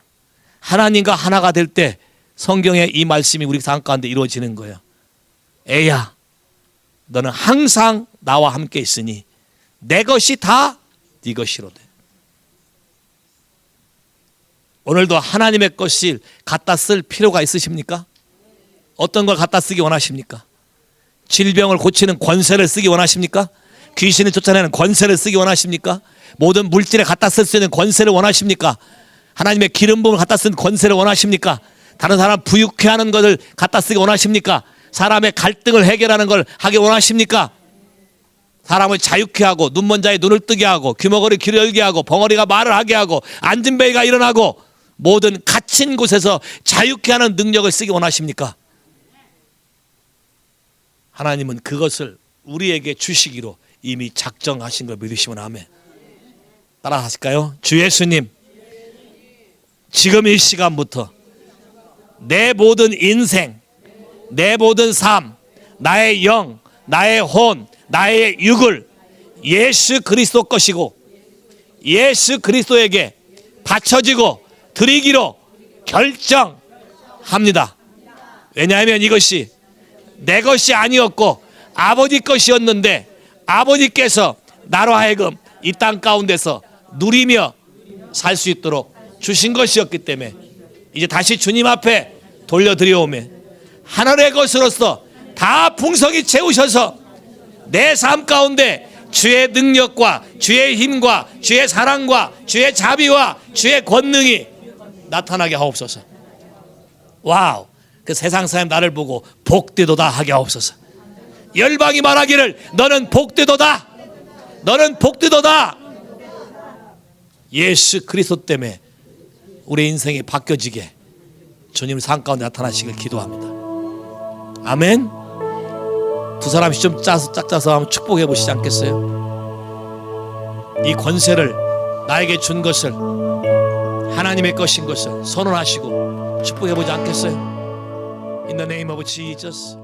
하나님과 하나가 될 때 성경의 이 말씀이 우리 삶 가운데 이루어지는 거예요. 애야, 너는 항상 나와 함께 있으니 내 것이 다 네 것이로되. 오늘도 하나님의 것을 갖다 쓸 필요가 있으십니까? 어떤 걸 갖다 쓰기 원하십니까? 질병을 고치는 권세를 쓰기 원하십니까? 귀신을 쫓아내는 권세를 쓰기 원하십니까? 모든 물질에 갖다 쓸 수 있는 권세를 원하십니까? 하나님의 기름 부음을 갖다 쓰는 권세를 원하십니까? 다른 사람 부유케 하는 것을 갖다 쓰기 원하십니까? 사람의 갈등을 해결하는 걸 하기 원하십니까? 사람을 자유케 하고 눈먼 자의 눈을 뜨게 하고 귀머거리 귀를 열게 하고 벙어리가 말을 하게 하고 앉은 베이가 일어나고 모든 갇힌 곳에서 자유케 하는 능력을 쓰기 원하십니까? 하나님은 그것을 우리에게 주시기로 이미 작정하신 걸 믿으시면 아멘. 따라 하실까요? 주 예수님, 지금 이 시간부터 내 모든 인생, 내 모든 삶, 나의 영, 나의 혼, 나의 육을 예수 그리스도 것이고 예수 그리스도에게 바쳐지고 드리기로 결정합니다. 왜냐하면 이것이 내 것이 아니었고 아버지 것이었는데 아버지께서 나로 하여금 이 땅 가운데서 누리며 살 수 있도록 주신 것이었기 때문에 이제 다시 주님 앞에 돌려드려오며 하늘의 것으로서 다 풍성히 채우셔서 내 삶 가운데 주의 능력과 주의 힘과 주의 사랑과 주의 자비와 주의 권능이 나타나게 하옵소서. 와우, 그 세상 사람 나를 보고 복되도다 하게 하옵소서. 열방이 말하기를 너는 복되도다, 너는 복되도다. 예수 그리스도 때문에 우리 인생이 바뀌어지게 주님 삶 가운데 나타나시길 기도합니다. 아멘. 두 사람이 좀 짝짜서 한번 축복해 보시지 않겠어요? 이 권세를 나에게 준 것을 하나님의 것인 것을 선언하시고 축복해 보지 않겠어요? In the name of Jesus.